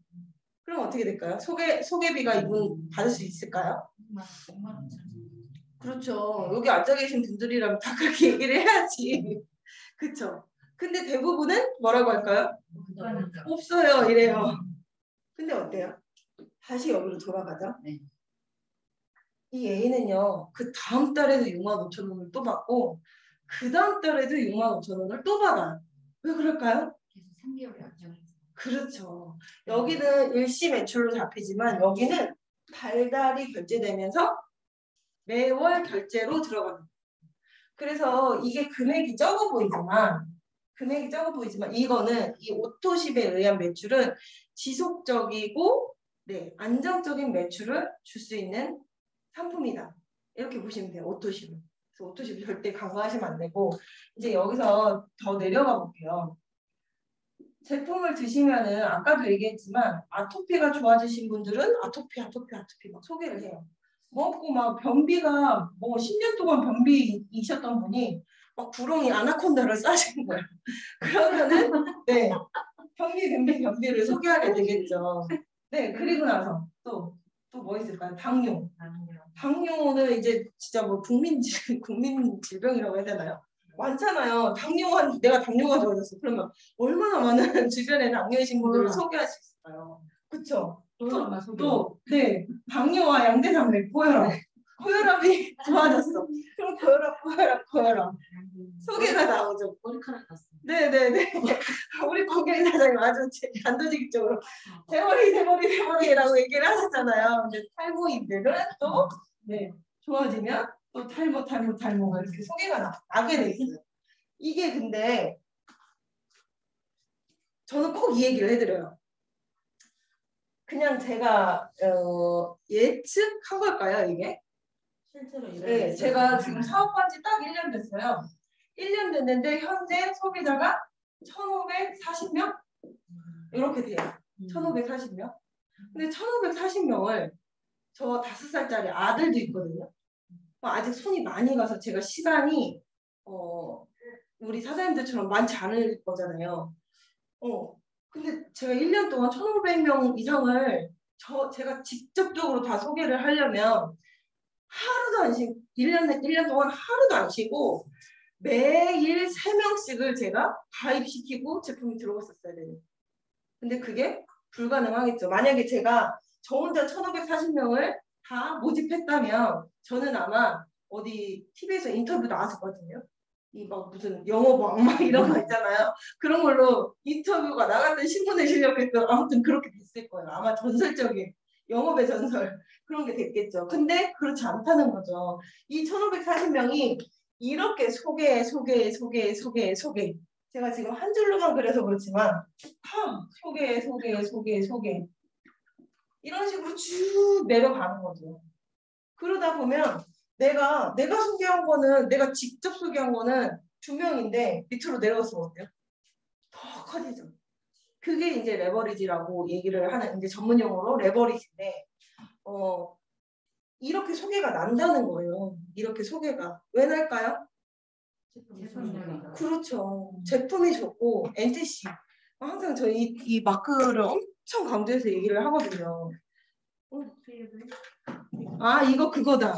그럼 어떻게 될까요? 소개비가 이분 받을 수 있을까요? 6만 5천. 그렇죠. 여기 앉아 계신 분들이라면 다 그렇게 얘기를 해야지. 그렇죠. 근데 대부분은 뭐라고 할까요? 없어요. 이래요. 근데 어때요? 다시 여기로 돌아가자. 네. 이 A는요. 그 다음 달에도 65,000원을 또 받고 그 다음 달에도 65,000원을 또 받아요. 왜 그럴까요? 계속 3개월이 안정해서. 그렇죠. 여기는 일시 매출로 잡히지만 여기는 달달이 결제되면서 매월 결제로 들어가는 거예요. 그래서 이게 금액이 적어 보이지만 이거는 이 오토십에 의한 매출은 지속적이고 안정적인 매출을 줄 수 있는 상품이다. 이렇게 보시면 돼요. 오토십은. 그래서 오토십 절대 간과하시면 안 되고 이제 여기서 더 내려가 볼게요. 제품을 드시면은 아까도 얘기했지만 아토피가 좋아지신 분들은 아토피 막 소개를 해요. 먹고 막 변비가 뭐 10년 동안 변비이셨던 분이 막 구렁이 아나콘다를 싸시는 거예요. 그러면은 변비를 소개하게 되겠죠. 네, 그리고 나서 또 뭐 있을까요? 당뇨는 이제 진짜 뭐 국민 질병이라고 해야 되나요? 많잖아요. 내가 당뇨가 좋아졌어. 그러면 얼마나 많은 주변에 당뇨이신 분들을 소개할 수 있을까요? 그쵸? 또 당뇨와 양대산맥 고혈압이 좋아졌어. 그럼 고혈압 소개가 나오죠. 머리카락 났어. 네네네. 우리 고객 사장님 아주 단도직입적으로 대머리라고 얘기를 하셨잖아요. 근데 탈모인들은 또 좋아지면 또 탈모가 이렇게 소개가 나게 돼 있어요. 이게 근데 저는 꼭 이 얘기를 해드려요. 그냥 제가 예측한 걸까요, 이게? 실제로 네, 제가 지금 사업한 지 딱 1년 됐어요. 1년 됐는데 현재 소비자가 1,540명? 이렇게 돼요. 1,540명. 근데 1,540명을 저 5살짜리 아들도 있거든요. 아직 손이 많이 가서 제가 시간이 우리 사장님들처럼 많지 않을 거잖아요. 근데 제가 1년 동안 1,500명 이상을 제가 직접적으로 다 소개를 하려면 하루도 안 쉬고 1년 동안 하루도 안 쉬고 매일 3명씩을 제가 가입시키고 제품이 들어갔었어야 돼요. 근데 그게 불가능하겠죠. 만약에 제가 저 혼자 1540명을 다 모집했다면 저는 아마 어디 TV에서 인터뷰 나왔었거든요. 이 막 무슨 영어방 막 이런 거 있잖아요. 그런 걸로 인터뷰가 나갔던 신문에 실렸겠죠. 아무튼 그렇게 됐을 거예요. 아마 전설적인 영업의 전설 그런 게 됐겠죠. 근데 그렇지 않다는 거죠. 이 1540명이 이렇게 소개 제가 지금 한 줄로만 그려서 그렇지만 소개 이런 식으로 쭉 내려가는 거죠. 그러다 보면 내가 소개한 거는 내가 직접 소개한 거는 2명인데 밑으로 내려갔으면 어때요? 더 커지죠. 그게 이제 레버리지라고 얘기를 하는 이제 전문 용어로 레버리지인데 이렇게 소개가 난다는 거예요. 이렇게 소개가 왜 날까요? 그렇죠. 제품이 좋고 NTC 항상 저희 이 마크를 엄청 강조해서 얘기를 하거든요. 아 이거 그거다.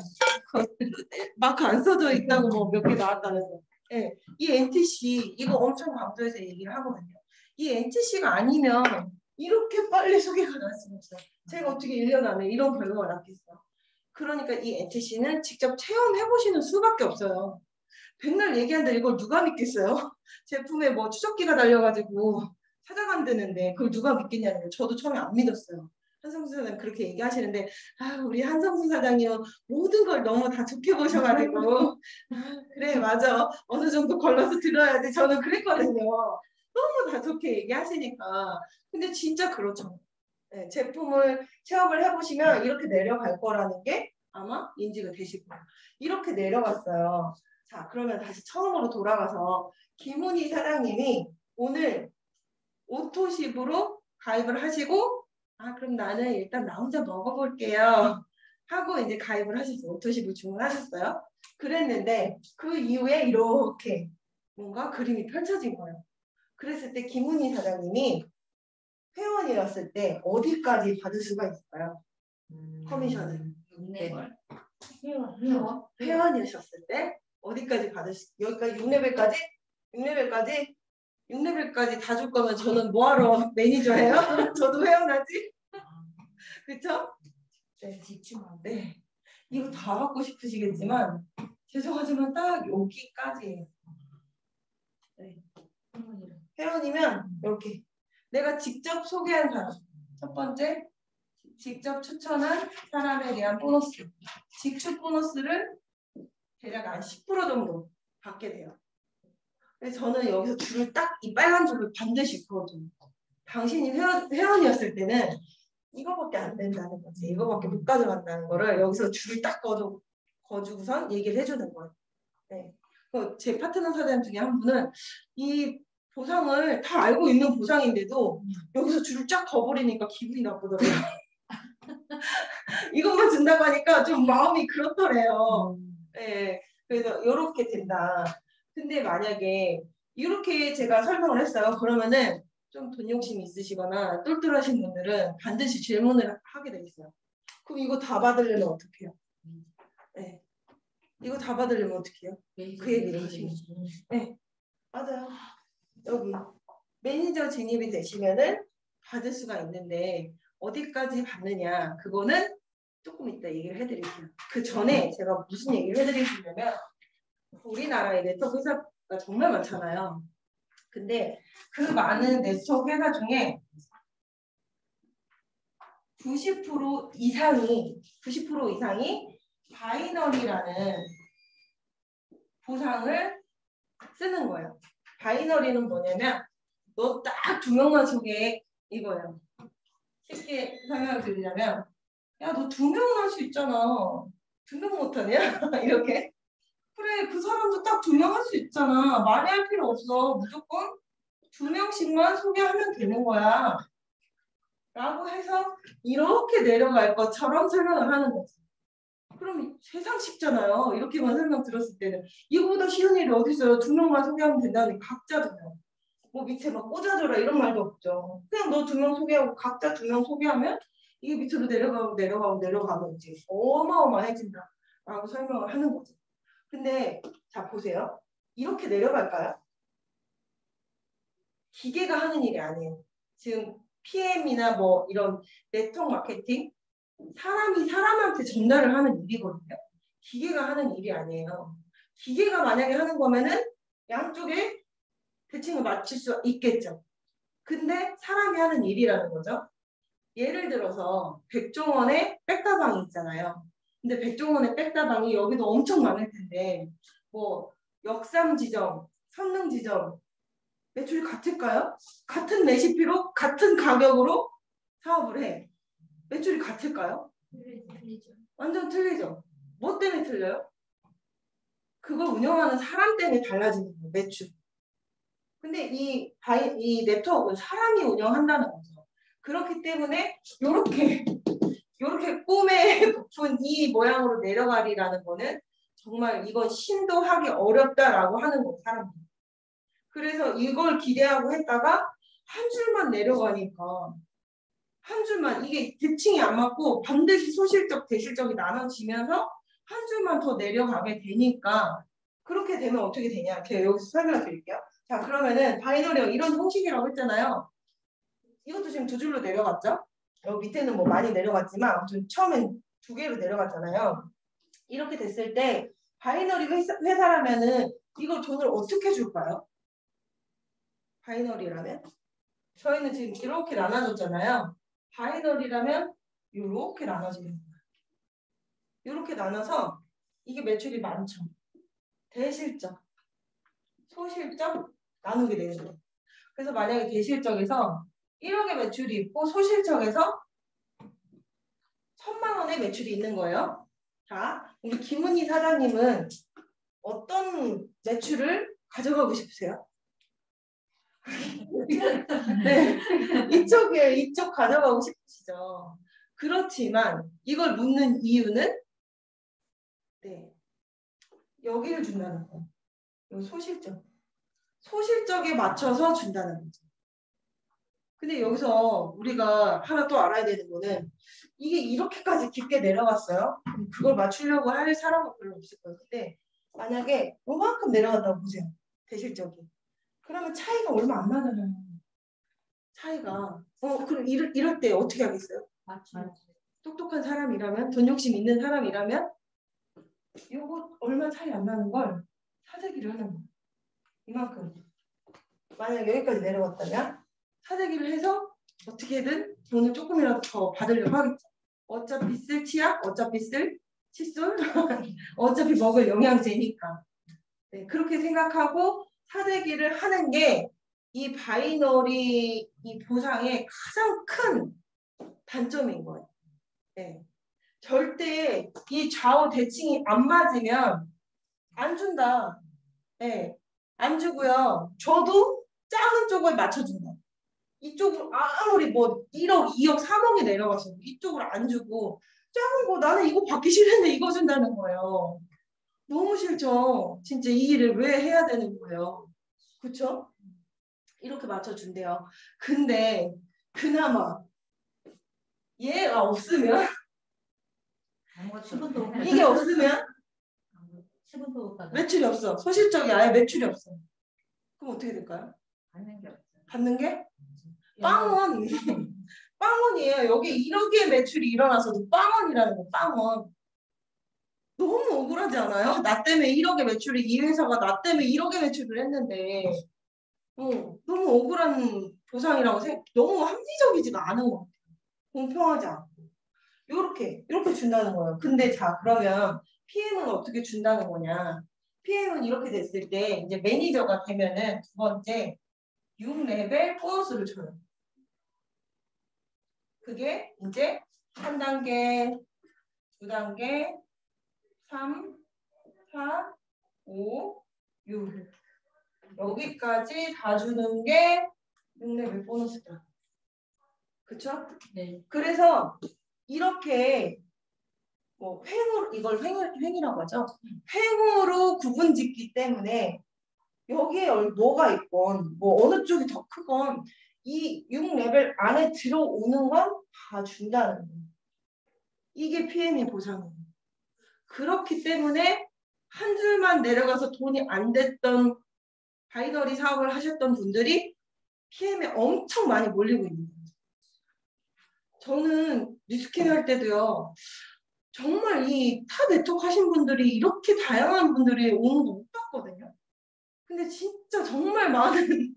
마크 안 써져 있다고 뭐 몇 개 나왔다는 거. 네. 이 NTC 이거 엄청 강조해서 얘기를 하거든요. 이 NTC가 아니면 이렇게 빨리 소개가 날 수가 없어요. 제가 어떻게 1년 안에 이런 결과가 났겠어요. 그러니까 이 NTC는 직접 체험해보시는 수밖에 없어요. 백날 얘기하는데 이걸 누가 믿겠어요? 제품에 뭐 추적기가 달려가지고 찾아간다는데 그걸 누가 믿겠냐는 거예요. 저도 처음에 안 믿었어요. 한성수 사장님 그렇게 얘기하시는데 우리 한성수 사장님은 모든 걸 너무 다 좋게 보셔가지고 그래 맞아 어느 정도 걸러서 들어야지 저는 그랬거든요. 너무 다 좋게 얘기하시니까 근데 진짜 그렇죠. 네, 제품을 체험을 해보시면 이렇게 내려갈 거라는 게 아마 인지가 되실 거예요. 이렇게 내려갔어요. 자 그러면 다시 처음으로 돌아가서 김훈희 사장님이 오늘 오토십으로 가입을 하시고 그럼 나는 일단 나 혼자 먹어볼게요 하고 이제 가입을 하셨어요. 오토십을 주문하셨어요. 그랬는데 그 이후에 이렇게 뭔가 그림이 펼쳐진 거예요. 그랬을 때 김훈희 사장님이 회원이었을 때 어디까지 받을 수가 있을까요? 커미션을 6레벨 회원이셨을 때 어디까지 여기까지 6레벨까지? 6레벨까지 다 줄 거면 저는 뭐하러 매니저예요? 저도 회원하지? 그쵸? 네. 네. 이거 다 받고 싶으시겠지만 죄송하지만 딱 여기까지예요. 네. 회원이면 이렇게 내가 직접 소개한 사람 첫 번째 직접 추천한 사람에 대한 보너스 직축 보너스를 대략 한 10% 정도 받게 돼요. 그래서 저는 여기서 줄을 딱 이 빨간 줄을 반드시 그어줘요. 당신이 회원이었을 때는 이거밖에 안 된다는 거지. 이거밖에 못 가져간다는 거를 여기서 줄을 딱 거주고선 얘기를 해주는 거예요. 네. 제 파트너 사장 중에 한 분은 이 보상을 다 알고 있는 보상인데도 여기서 줄을 쫙 거버리니까 기분이 나쁘더라고요. 이것만 준다고 하니까 좀 마음이 그렇더래요. 네. 그래서 이렇게 된다. 근데 만약에 이렇게 제가 설명을 했어요. 그러면은 좀 돈 욕심이 있으시거나 똘똘하신 분들은 반드시 질문을 하게 돼 있어요. 그럼 이거 다 받으려면 어떻게 해요? 네. 이거 다 받으려면 어떻게 해요? 그 얘기를 하시면. 네. 맞아요. 여기 매니저 진입이 되시면은 받을 수가 있는데 어디까지 받느냐 그거는 조금 이따 얘기를 해드릴게요. 그 전에 제가 무슨 얘기를 해드리시냐면 우리나라에 네트워크 회사가 정말 많잖아요. 근데 그 많은 네트워크 회사 중에 90% 이상이 바이너리라는 보상을 쓰는 거예요. 바이너리는 뭐냐면 너 딱 2명만 소개해 이거예요. 쉽게 설명을 드리자면 야 너 2명은 할 수 있잖아. 2명 못하냐? 이렇게 그래 그 사람도 딱 2명 할 수 있잖아. 많이 할 필요 없어. 무조건 2명씩만 소개하면 되는 거야. 라고 해서 이렇게 내려갈 것처럼 설명을 하는 거지. 그럼 세상 쉽잖아요. 이렇게만 설명 들었을 때는 이거보다 쉬운 일이 어디 있어요. 2명만 소개하면 된다는 각자잖아요. 뭐 밑에 막 꽂아줘라 이런 말도 없죠. 그냥 너 2명 소개하고 각자 2명 소개하면 이게 밑으로 내려가고 이제 어마어마해진다 라고 설명을 하는 거죠. 근데 자 보세요. 이렇게 내려갈까요? 기계가 하는 일이 아니에요. 지금 PM이나 뭐 이런 네트워크 마케팅 사람이 사람한테 전달을 하는 일이거든요. 기계가 하는 일이 아니에요. 기계가 만약에 하는 거면은 양쪽에 대칭을 맞출 수 있겠죠. 근데 사람이 하는 일이라는 거죠. 예를 들어서 백종원의 백다방이 있잖아요. 근데 백종원의 백다방이 여기도 엄청 많을 텐데 뭐 역삼지점, 선릉지점 매출이 같을까요? 같은 레시피로 같은 가격으로 사업을 해. 매출이 같을까요? 틀리죠. 완전 틀리죠. 뭐 때문에 틀려요? 그걸 운영하는 사람 때문에 달라지는 거예요. 매출. 근데 이 네트워크는 사람이 운영한다는 거죠. 그렇기 때문에 요렇게 꿈에 부푼 이 모양으로 내려가리라는 거는 정말 이건 신도하기 어렵다라고 하는 거예요. 사람들이. 그래서 이걸 기대하고 했다가 한 줄만 내려가니까 한 줄만 이게 대칭이 안 맞고 반드시 소실적 대실적이 나눠지면서 한 줄만 더 내려가게 되니까 그렇게 되면 어떻게 되냐 제가 여기서 설명을 드릴게요. 자 그러면은 바이너리가 이런 형식이라고 했잖아요. 이것도 지금 두 줄로 내려갔죠. 여기 밑에는 뭐 많이 내려갔지만 아무튼 처음엔 두 개로 내려갔잖아요. 이렇게 됐을 때 바이너리 회사라면은 이걸 돈을 어떻게 줄까요? 바이너리라면? 저희는 지금 이렇게 나눠줬잖아요. 바이너리라면 이렇게 나눠지는 거예요. 이렇게 나눠서 이게 매출이 많죠. 대실적, 소실적 나누게 되는 거예요. 그래서 만약에 대실적에서 1억의 매출이 있고 소실적에서 1,000만 원의 매출이 있는 거예요. 자, 우리 김은희 사장님은 어떤 매출을 가져가고 싶으세요? 네, 이쪽이에요. 이쪽 가져가고 싶으시죠. 그렇지만 이걸 묻는 이유는 네, 여기를 준다는 거예요. 여기 소실적. 소실적에 맞춰서 준다는 거죠. 근데 여기서 우리가 하나 또 알아야 되는 거는 이게 이렇게까지 깊게 내려갔어요. 그걸 맞추려고 할 사람은 별로 없을 거예요. 근데 만약에 요만큼 내려갔다고 보세요. 대실적이. 그러면 차이가 얼마 안 나잖아요. 차이가. 그럼 이럴 때 어떻게 하겠어요? 맞죠. 똑똑한 사람이라면, 돈 욕심 있는 사람이라면 요거 얼마 차이 안 나는 걸 사재기를 하는 거예요. 이만큼. 만약 여기까지 내려갔다면 사재기를 해서 어떻게든 돈을 조금이라도 더 받으려고 하겠죠. 어차피 쓸 치약, 어차피 쓸 칫솔, 어차피 먹을 영양제니까. 네, 그렇게 생각하고 사재기를 하는 게 이 바이너리 이 보상의 가장 큰 단점인 거예요. 네. 절대 이 좌우 대칭이 안 맞으면 안 준다. 네. 안 주고요. 저도 작은 쪽을 맞춰준다. 이쪽으로 아무리 뭐 1억, 2억, 3억이 내려가서 이쪽으로 안 주고 작은 거 나는 이거 받기 싫은데 이거 준다는 거예요. 너무 싫죠. 진짜 이 일을 왜 해야 되는 거예요. 그쵸? 이렇게 맞춰준대요. 근데 그나마 얘가 없으면 이게 없으면 매출이 없어. 소실적이 아예 매출이 없어. 그럼 어떻게 될까요? 받는 게 없죠. 받는 게? 빵원. 빵원이에요. 여기 1억의 매출이 일어나서도 빵원이라는 거. 빵원. 너무 억울하지 않아요? 나 때문에 1억의 매출이 이 회사가 나 때문에 1억의 매출을 했는데 너무 억울한 보상이라고 생각. 너무 합리적이지가 않은 것 같아요. 공평하지 않고. 이렇게 준다는 거예요. 근데 자 그러면 PM은 어떻게 준다는 거냐? PM은 이렇게 됐을 때 이제 매니저가 되면은 두 번째 6레벨 보너스를 줘요. 그게 이제 한 단계, 두 단계, 3, 4, 5, 6 여기까지 다 주는 게 6레벨 보너스다. 그쵸? 네. 그래서 이렇게 뭐 이걸 횡이라고 하죠. 횡으로 구분짓기 때문에 여기에 뭐가 있건 뭐 어느 쪽이 더 크건 이 6레벨 안에 들어오는 건 다 준다는 거예요. 이게 PM의 보상이에요. 그렇기 때문에 한 줄만 내려가서 돈이 안 됐던 바이너리 사업을 하셨던 분들이 PM에 엄청 많이 몰리고 있는 거예요. 저는 리스킹 할 때도요. 정말 이 타 네트워크 하신 분들이 이렇게 다양한 분들이 오는 거 못 봤거든요. 근데 진짜 정말 많은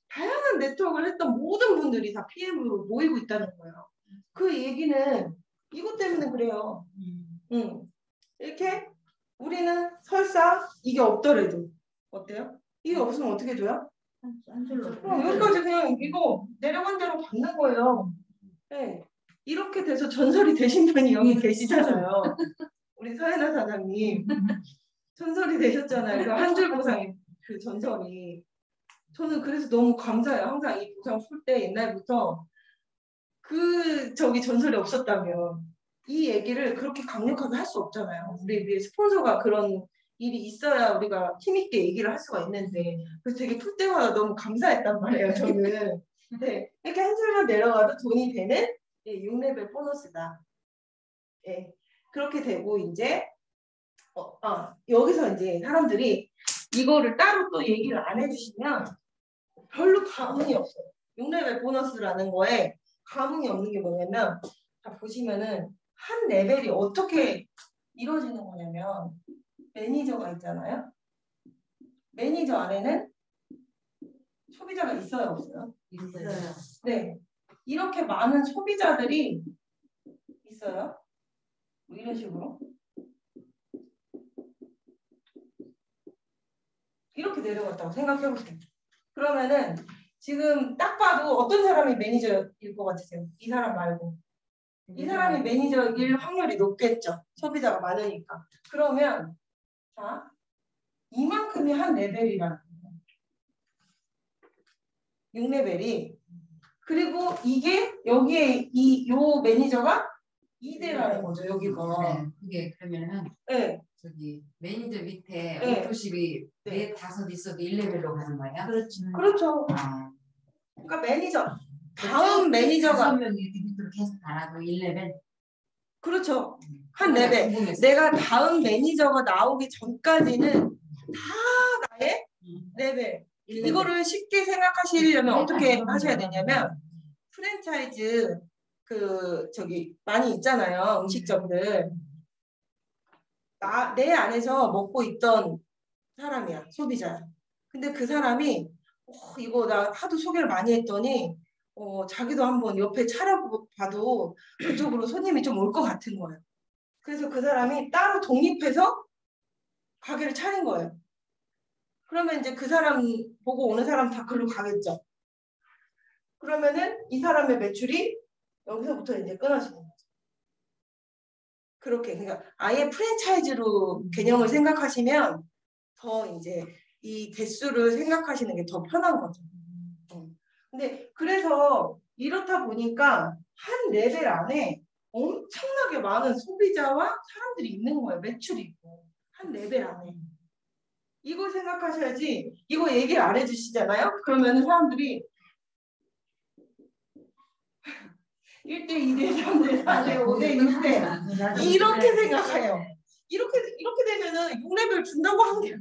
다양한 네트워크를 했던 모든 분들이 다 PM으로 모이고 있다는 거예요. 그 얘기는 이것 때문에 그래요. 이렇게 우리는 설사 이게 없더라도 어때요? 이게 없으면 어떻게 줘요? 한 줄로. 여기까지 그냥 이거 내려간 대로 받는 거예요. 네. 이렇게 돼서 전설이 되신 분이 여기 계시잖아요. 우리 서혜나 사장님. 전설이 되셨잖아요. 그 한 줄 보상의 그 전설이. 저는 그래서 너무 감사해요. 항상 이 보상 풀 때 옛날부터 그 저기 전설이 없었다면 이 얘기를 그렇게 강력하게 할 수 없잖아요. 우리 스폰서가 그런 일이 있어야 우리가 힘있게 얘기를 할 수가 있는데 그래서 되게 풀 때마다 너무 감사했단 말이에요. 저는. 네, 이렇게 한 줄만 내려가도 돈이 되는 6레벨 보너스다. 예, 그렇게 되고 이제 여기서 이제 사람들이 이거를 따로 또 얘기를 안 해주시면 별로 감흥이 없어요. 6레벨 보너스라는 거에 감흥이 없는 게 뭐냐면 자 보시면은 한 레벨이 어떻게 이루어지는 거냐면 매니저가 있잖아요. 매니저 안에는 소비자가 있어요, 없어요? 있어요. 네, 이렇게 많은 소비자들이 있어요. 뭐 이런 식으로 이렇게 내려갔다고 생각해 보세요. 그러면은 지금 딱 봐도 어떤 사람이 매니저일 것 같으세요? 이 사람 말고. 이 사람이 매니저일 확률이 높겠죠. 소비자가 많으니까. 그러면 자 이만큼이 한 레벨이라는 거예요. 6레벨이. 그리고 이게 여기에 요 매니저가 2대라는 거죠. 여기가. 네, 그게 그러면은 네. 저기 매니저 밑에 네. 오토십이 네. 4, 5 있어도 1레벨로 가는 거야? 그렇죠. 아. 그러니까 매니저 다음 매니저가 5명이 밑으로 계속 가라고 1레벨? 그렇죠. 한 레벨. 내가 다음 매니저가 나오기 전까지는 다 나의 레벨. 이거를 쉽게 생각하시려면 어떻게 하셔야 되냐면 프랜차이즈 그 저기 많이 있잖아요. 음식점들. 내 안에서 먹고 있던 사람이야. 소비자야. 근데 그 사람이 이거 나 하도 소개를 많이 했더니 자기도 한번 옆에 차려봐도 그쪽으로 손님이 좀 올 것 같은 거예요. 그래서 그 사람이 따로 독립해서 가게를 차린 거예요. 그러면 이제 그 사람 보고 오는 사람 다 글로 가겠죠. 그러면은 이 사람의 매출이 여기서부터 이제 끊어지는 거죠. 그렇게 그러니까 아예 프랜차이즈로 개념을 생각하시면 더 이제 이 대수를 생각하시는 게 더 편한 거죠. 근데 그래서 이렇다 보니까 한 레벨 안에 엄청나게 많은 소비자와 사람들이 있는 거예요. 매출이 있고 한 레벨 안에. 이걸 생각하셔야지 이거 얘기를 안 해주시잖아요. 그러면 사람들이 1대, 2대, 3대, 4대, 5대, 6대 이렇게 생각해요. 이렇게 되면은 6레벨 준다고 하는 게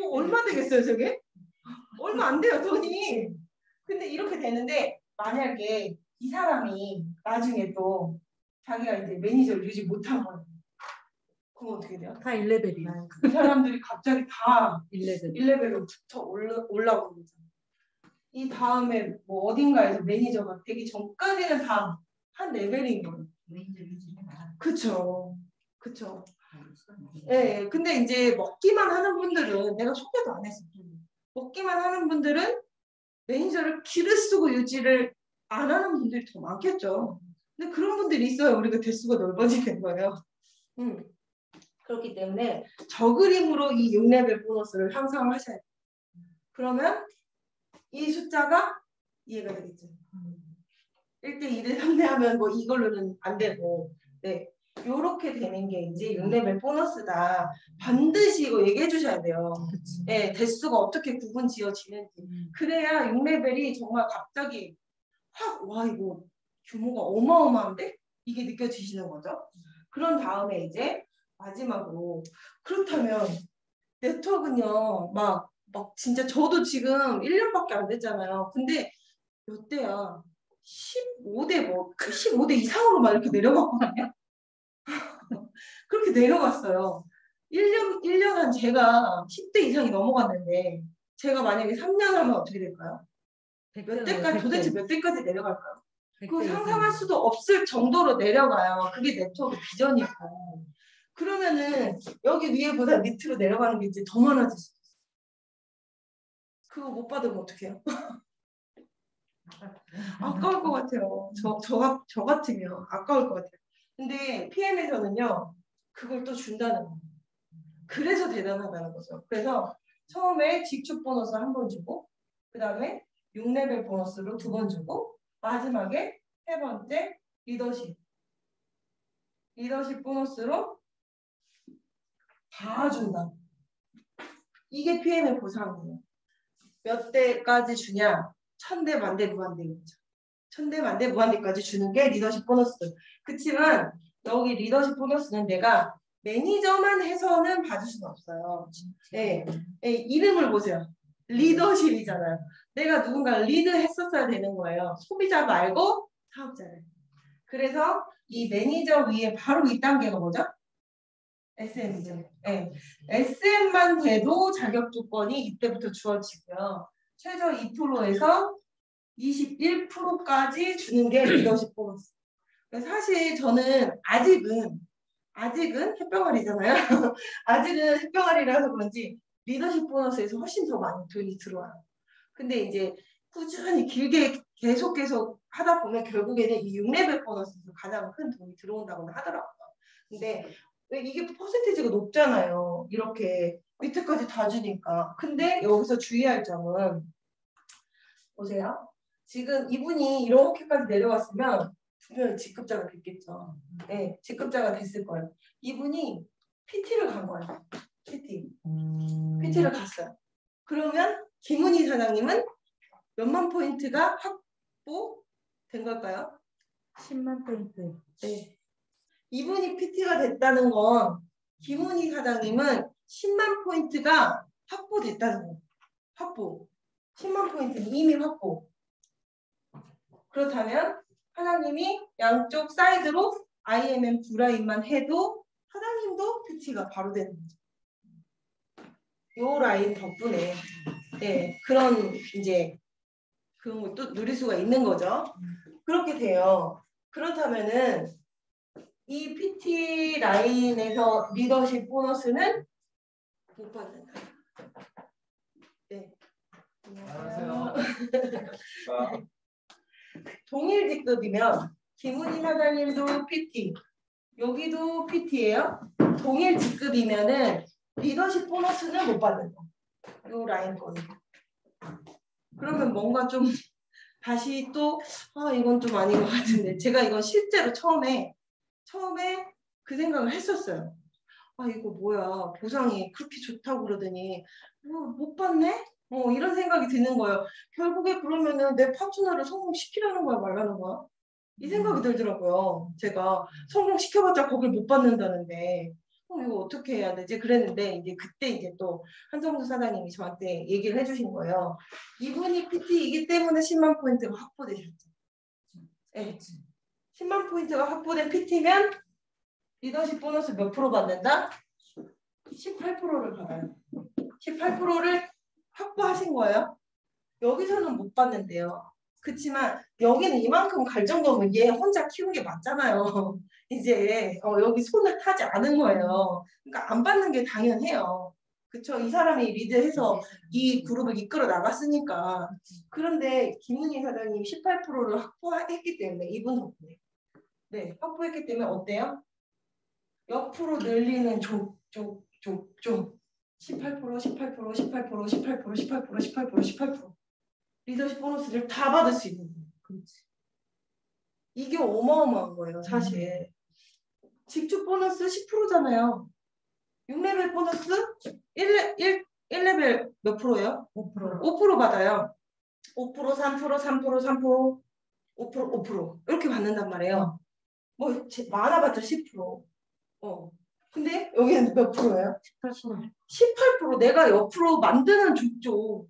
얼마 되겠어요 저게? 얼마 안 돼요 돈이. 근데 이렇게 되는데 만약에 이 사람이 나중에 또 자기가 이제 매니저를 유지 못한 거예요. 그럼 어떻게 돼요? 다 1레벨이야. 그 사람들이 갑자기 다 1레벨. 1레벨로 붙어 올라오는 거잖아요. 이 다음에 뭐 어딘가에서 매니저가 되기 전까지는 다 한 레벨인 거예요. 매니저 유지해라. 그쵸. 예, 근데 이제 먹기만 하는 분들은 내가 소개도 안 했어. 먹기만 하는 분들은 매니저를 기를 쓰고 유지를 안 하는 분들이 더 많겠죠. 근데 그런 분들이 있어야 우리가 대수가 넓어지는 거예요. 그렇기 때문에 저그림으로 이 6레벨 보너스를 형성을 하셔야 돼요. 그러면 이 숫자가 이해가 되겠죠. 1대 2대 3대 하면 뭐 이걸로는 안 되고 네. 요렇게 되는 게 이제 6레벨 보너스다. 반드시 이거 얘기해 주셔야 돼요. 네, 대수가 어떻게 구분 지어지는지. 그래야 6레벨이 정말 갑자기 확 와 이거 규모가 어마어마한데? 이게 느껴지시는 거죠. 그런 다음에 이제 마지막으로 그렇다면 네트워크는요, 막 진짜 저도 지금 1년밖에 안 됐잖아요. 근데 몇 대야? 15대 15대 이상으로 막 이렇게 내려갔거든요. 그렇게 내려갔어요. 1년 한 제가 10대 이상이 넘어갔는데, 제가 만약에 3년 하면 어떻게 될까요? 몇 대까지, 도대체 몇 대까지 내려갈까요? 그거 상상할 수도 없을 정도로 내려가요. 그게 네트워크 비전이고. 그러면은 여기 위에보다 밑으로 내려가는 게 이제 더 많아질 수 있어요. 그거 못 받으면 어떡해요? 아까울 것 같아요. 저 같으면 아까울 것 같아요. 근데 PM에서는요, 그걸 또 준다는 거예요. 그래서 대단하다는 거죠. 그래서 처음에 직축 보너스 한 번 주고, 그 다음에 6레벨 보너스로 2번 주고, 마지막에 세 번째 리더십 보너스로 다 준다. 이게 PM의 보상이에요. 몇 대까지 주냐? 1000대, 만대, 무한대겠죠. 1000대, 만대, 무한대까지 주는 게 리더십 보너스. 그치만 여기 리더십 보너스는 내가 매니저만 해서는 받을 수는 없어요. 네. 네, 이름을 보세요. 리더십이잖아요. 내가 누군가를 리드했었어야 되는 거예요. 소비자 말고 사업자를. 그래서 이 매니저 위에 바로 이 단계가 뭐죠? SM이죠. 네. SM만 돼도 자격 조건이 이때부터 주어지고요. 최저 2%에서 21%까지 주는 게 리더십 보너스. 사실 저는 아직은 햇병아리잖아요. 아직은 햇병아리라서 그런지 리더십 보너스에서 훨씬 더 많이 돈이 들어와요. 근데 이제 꾸준히 길게 계속 하다 보면 결국에는 이 6레벨 보너스에서 가장 큰 돈이 들어온다고 하더라고요. 근데 왜 이게 퍼센테이지가 높잖아요. 이렇게 밑에까지 다 주니까. 근데 여기서 주의할 점은 보세요. 지금 이분이 이렇게까지 내려왔으면 분명히 직급자가 됐겠죠. 네, 직급자가 됐을 거예요. 이분이 PT를 간 거예요. PT를 갔어요. 그러면 김은희 사장님은 몇만 포인트가 확보된 걸까요? 10만 포인트. 네. 이분이 PT가 됐다는 건 김은희 사장님은 10만 포인트가 확보됐다는 거예요. 확보. 10만 포인트는 이미 확보. 그렇다면 사장님이 양쪽 사이드로 IMM 두 라인만 해도 사장님도 PT가 바로 되는 거죠. 요 라인 덕분에 네, 그런 이제 그런 것도 누릴 수가 있는 거죠. 그렇게 돼요. 그렇다면은 이 PT 라인에서 리더십 보너스는 못 받는다. 네. 안녕하세요. 동일 직급이면 김은희 사장님도 PT, 여기도 PT예요. 동일 직급이면은 리더십 보너스는 못 받는 거. 요 라인 거는. 그러면 뭔가 좀 다시 또 이건 좀 아닌 것 같은데 제가 이건 실제로 처음에 그 생각을 했었어요. 이거 뭐야 보상이 그렇게 좋다고 그러더니 못 받네? 이런 생각이 드는 거예요. 결국에 그러면은 내 파트너를 성공시키라는 거야 말라는 거야? 이 생각이 들더라고요. 제가 성공시켜봤자 거길 못 받는다는데 이거 어떻게 해야 되지? 그랬는데 이제 그때 이제 또 한성수 사장님이 저한테 얘기를 해주신 거예요. 이분이 PT이기 때문에 10만 포인트가 확보되셨죠. 네. 10만 포인트가 확보된 PT면 리더십 보너스 몇 프로 받는다? 18%를 받아요. 18%를 확보하신 거예요. 여기서는 못 받는데요. 그렇지만 여기는 이만큼 갈 정도면 얘 혼자 키운 게 맞잖아요. 이제 여기 손을 타지 않은 거예요. 그러니까 안 받는 게 당연해요. 그쵸? 이 사람이 리드해서 이 그룹을 이끌어 나갔으니까. 그런데 김은희 사장님이 18%를 확보했기 때문에 이분 덕분에. 네, 확보했기 때문에 어때요? 옆으로 늘리는 좀 18%, 18%, 18%, 18%, 18%, 18%, 18% 리더십 보너스를 다 받을 수 있는 거예요. 그렇지. 이게 어마어마한 거예요, 사실. 직축 보너스 10%잖아요. 6레벨 보너스 1레벨 몇 프로예요? 5%. 5% 받아요. 5%, 3%, 3%, 3%, 5% 이렇게 받는단 말이에요. 뭐 많아봤자 10%. 근데 여기는 몇 프로예요? 18%. 18%. 내가 옆으로 만드는 족족.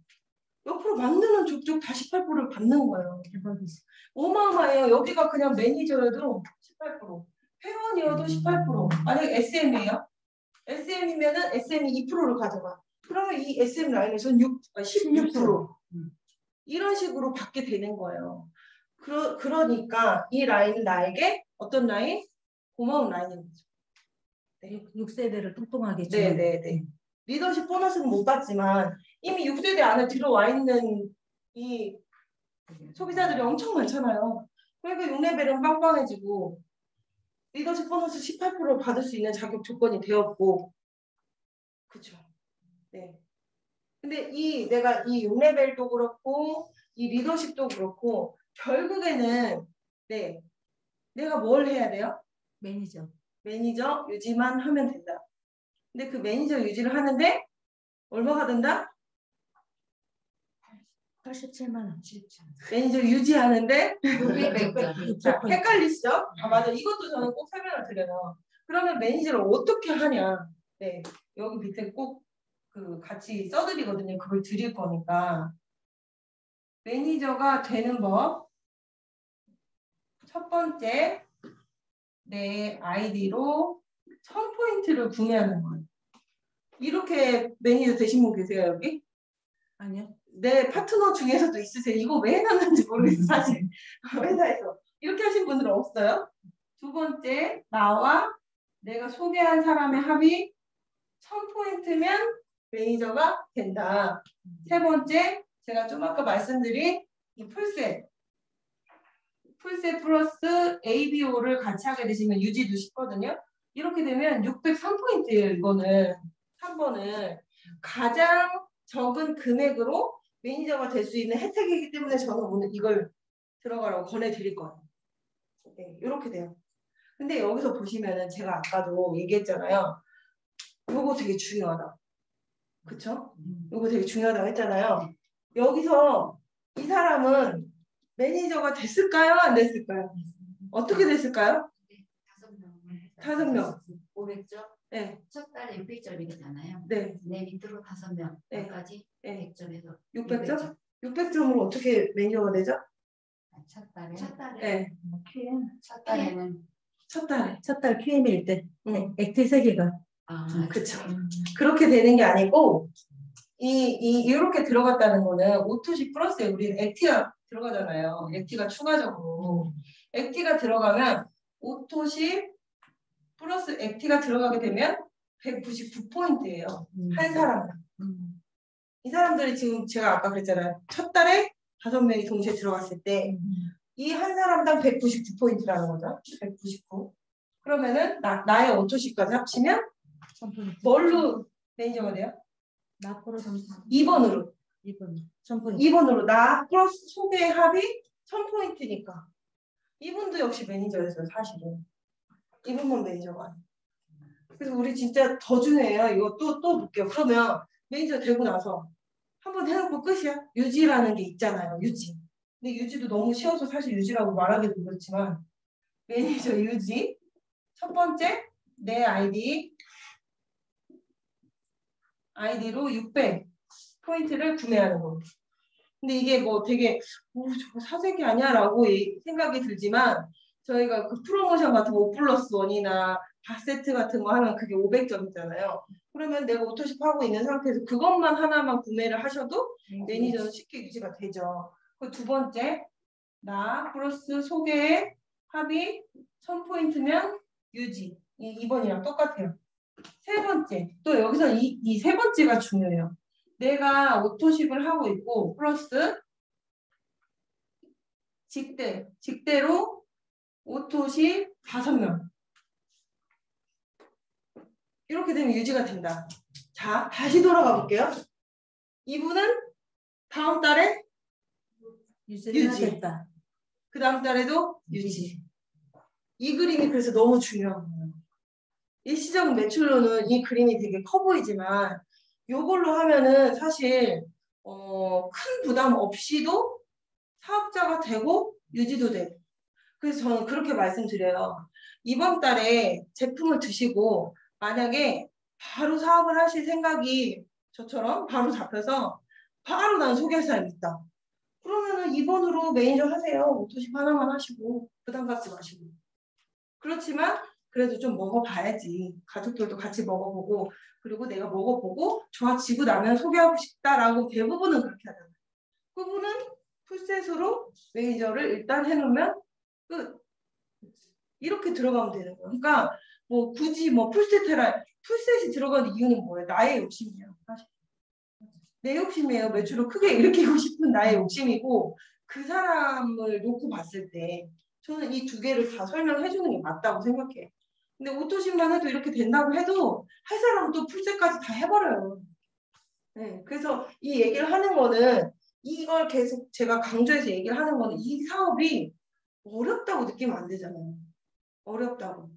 옆으로 만드는 족족 다 18%를 받는 거예요. 대박이지. 어마어마해요. 여기가 그냥 매니저여도 18%. 회원이어도 18%. 만약에 SM이에요. SM이면은 SM이 2%를 가져가. 그러면 이 SM 라인에서는 16%. 이런 식으로 받게 되는 거예요. 그러니까 이 라인은 나에게 어떤 라인? 고마운 라인인 거죠. 네. 6세대를 뚱뚱하게 네네네. 리더십 보너스는 못 받지만 이미 6세대 안에 들어와 있는 이 소비자들이 엄청 많잖아요. 그러니까 6레벨은 빵빵해지고 리더십 보너스 18%를 받을 수 있는 자격 조건이 되었고, 그렇죠. 네. 근데 내가 이 6레벨도 그렇고 이 리더십도 그렇고 결국에는 네 내가 뭘 해야 돼요? 매니저. 매니저 유지만 하면 된다. 근데 그 매니저 유지를 하는데 얼마가 된다? 87만 원. 매니저 유지하는데 600점. 자, 헷갈리시죠? 아 맞아. 이것도 저는 꼭 설명을 드려요. 그러면 매니저를 어떻게 하냐? 네 여기 밑에 꼭 그 같이 써드리거든요. 그걸 드릴 거니까 매니저가 되는 법. 첫 번째, 내 아이디로 1000포인트를 구매하는 거예요. 이렇게 매니저 되신 분 계세요, 여기? 아니요. 내 파트너 중에서도 있으세요. 이거 왜 해놨는지 모르겠어요, 사실. 회사에서. 이렇게 하신 분들은 없어요. 두 번째, 나와 내가 소개한 사람의 합이 1000포인트면 매니저가 된다. 세 번째, 제가 좀 아까 말씀드린 이 풀셋 플러스 ABO를 같이 하게 되시면 유지도 쉽거든요. 이렇게 되면 603포인트예요. 이거는 3번은 가장 적은 금액으로 매니저가 될 수 있는 혜택이기 때문에 저는 오늘 이걸 들어가라고 권해드릴 거예요. 네, 이렇게 돼요. 근데 여기서 보시면은 제가 아까도 얘기했잖아요. 이거 되게 중요하다. 그쵸? 이거 되게 중요하다고 했잖아요. 여기서 이 사람은 매니저가 됐을까요? 안 됐을까요? 어떻게 됐을까요? 5명. 500점? 네. 첫 달에 600점이잖아요. 네. 내 밑으로 5명까지 네. 100점에서 600점? 600점으로 어떻게 매니저가 되죠? 첫 달에? 첫 달에? 네. QM. 첫 달에는 첫 달에. 첫 달 QM일 때. 응. 액티 3개가. 그쵸. 그렇게 되는 게 아니고, 이렇게 들어갔다는 거는 오토시 플러스에 우리는 액티가 들어가잖아요. 액티가 추가적으로. 액티가 들어가면 오토시 플러스 액티가 들어가게 되면 199포인트예요. 한 사람당. 이 사람들이 지금 제가 아까 그랬잖아요. 첫 달에 5명이 동시에 들어갔을 때 이 한 사람당 199포인트라는 거죠. 199. 그러면은 나의 오토시까지 합치면 뭘로 매니저가 돼요? 나 프로 2번으로. 2번. 1000포인트. 2번으로 나 플러스 소개 합이 1000포인트니까. 이분도 역시 매니저였어요. 사실은. 이분만 매니저가 아니에요. 그래서 우리 진짜 더 중요해요. 이거 또 볼게요. 그러면 매니저 되고 나서 한번 해놓고 끝이야. 유지라는 게 있잖아요. 유지. 근데 유지도 너무 쉬워서 사실 유지라고 말하기도 그렇지만 매니저 유지. 첫 번째 내 아이디로 600 포인트를 구매하는 거. 근데 이게 뭐 되게 저거 사재기 아니야 라고 생각이 들지만 저희가 그 프로모션 같은 거 5+1이나 바세트 같은 거 하면 그게 500점이잖아요. 그러면 내가 오토십 하고 있는 상태에서 그것만 하나만 구매를 하셔도 매니저는 쉽게 유지가 되죠. 그 두 번째, 나 플러스 소개의 합이 1000포인트면 유지. 2번이랑 똑같아요. 세 번째, 또 여기서 이 세 번째가 중요해요. 내가 오토십을 하고 있고 플러스 직대로 오토십 5명. 이렇게 되면 유지가 된다. 자, 다시 돌아가 볼게요. 이분은 다음 달에 유지. 그 다음 달에도 유지. 이 그림이 그래서 너무 중요한 거예요. 일시적 매출로는 이 그림이 되게 커 보이지만 이걸로 하면은 사실 큰 부담 없이도 사업자가 되고 유지도 되고. 그래서 저는 그렇게 말씀드려요. 이번 달에 제품을 드시고 만약에 바로 사업을 하실 생각이 저처럼 바로 잡혀서 바로 난 소개할 사람이 있다. 그러면은 2번으로 매니저 하세요. 오토십 하나만 하시고 부담 갖지 마시고. 그렇지만 그래도 좀 먹어봐야지. 가족들도 같이 먹어보고 그리고 내가 먹어보고 좋아지고 나면 소개하고 싶다라고 대부분은 그렇게 하잖아요. 그분은 풀셋으로 매니저를 일단 해놓으면 끝. 이렇게 들어가면 되는 거예요. 그러니까 뭐 굳이 뭐 풀셋 해라. 풀셋이 들어가는 이유는 뭐예요? 나의 욕심이에요. 사실. 내 욕심이에요. 매출을 크게 일으키고 싶은 나의 욕심이고 그 사람을 놓고 봤을 때 저는 이 두 개를 다 설명해 주는 게 맞다고 생각해요. 근데 오토십만 해도 이렇게 된다고 해도 할 사람은 또 풀셋까지 다 해버려요. 네, 그래서 이 얘기를 하는 거는 이걸 계속 제가 강조해서 얘기를 하는 거는 이 사업이 어렵다고 느끼면 안 되잖아요. 어렵다고.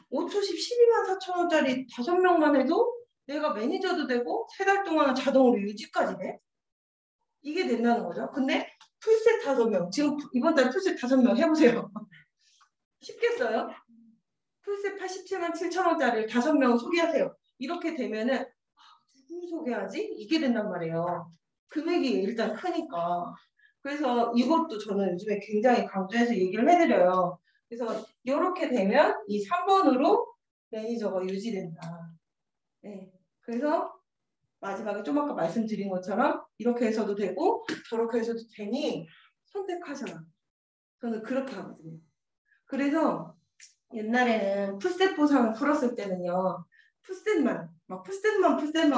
오토십 12만 4천 원짜리 5명만 해도 내가 매니저도 되고 3달 동안은 자동으로 유지까지 돼? 이게 된다는 거죠. 근데 풀셋 5명. 지금 이번 달 풀셋 5명 해보세요. 쉽겠어요? 풀셋 87만 7천 원짜리를 5명 소개하세요. 이렇게 되면은 누구 소개하지? 이게 된단 말이에요. 금액이 일단 크니까. 그래서 이것도 저는 요즘에 굉장히 강조해서 얘기를 해드려요. 그래서 이렇게 되면 이 3번으로 매니저가 유지된다. 네. 그래서 마지막에 좀 아까 말씀드린 것처럼 이렇게 해서도 되고 저렇게 해서도 되니 선택하셔라. 저는 그렇게 하거든요. 그래서 옛날에는 풀셋 보상을 풀었을 때는요. 풀셋만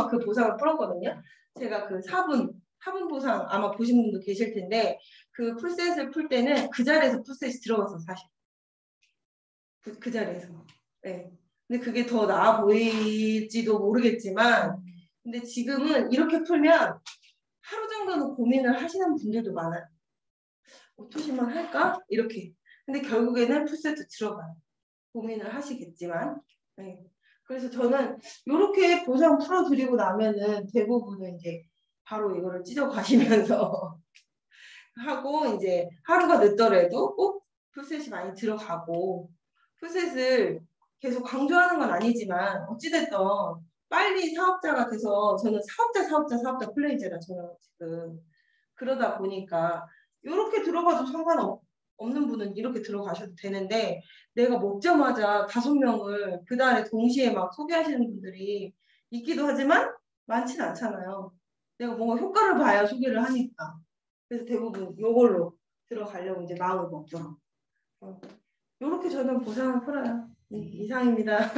그 보상을 풀었거든요. 제가 그 4분 보상 아마 보신 분도 계실 텐데 그 풀셋을 풀 때는 그 자리에서 풀셋이 들어가서 사실 그 자리에서. 네. 근데 그게 더 나아 보일지도 모르겠지만 근데 지금은 이렇게 풀면 하루 정도는 고민을 하시는 분들도 많아요. 오토십만 할까? 이렇게. 근데 결국에는 풀세트 들어가요. 고민을 하시겠지만. 네. 그래서 저는 이렇게 보상 풀어드리고 나면은 대부분은 이제 바로 이거를 찢어 가시면서 하고 이제 하루가 늦더라도 꼭 풀셋이 많이 들어가고 풀셋을 계속 강조하는 건 아니지만 어찌됐든 빨리 사업자가 돼서 저는 사업자 플레이제라 저는 지금 그러다 보니까 이렇게 들어가도 상관없는 분은 이렇게 들어가셔도 되는데 내가 먹자마자 5명을 그 달에 동시에 막 소개하시는 분들이 있기도 하지만 많지는 않잖아요. 내가 뭔가 효과를 봐야 소개를 하니까. 그래서 대부분 이걸로 들어가려고 이제 마음을 먹더라고요. 이렇게 저는 보상을 풀어요. 네, 이상입니다.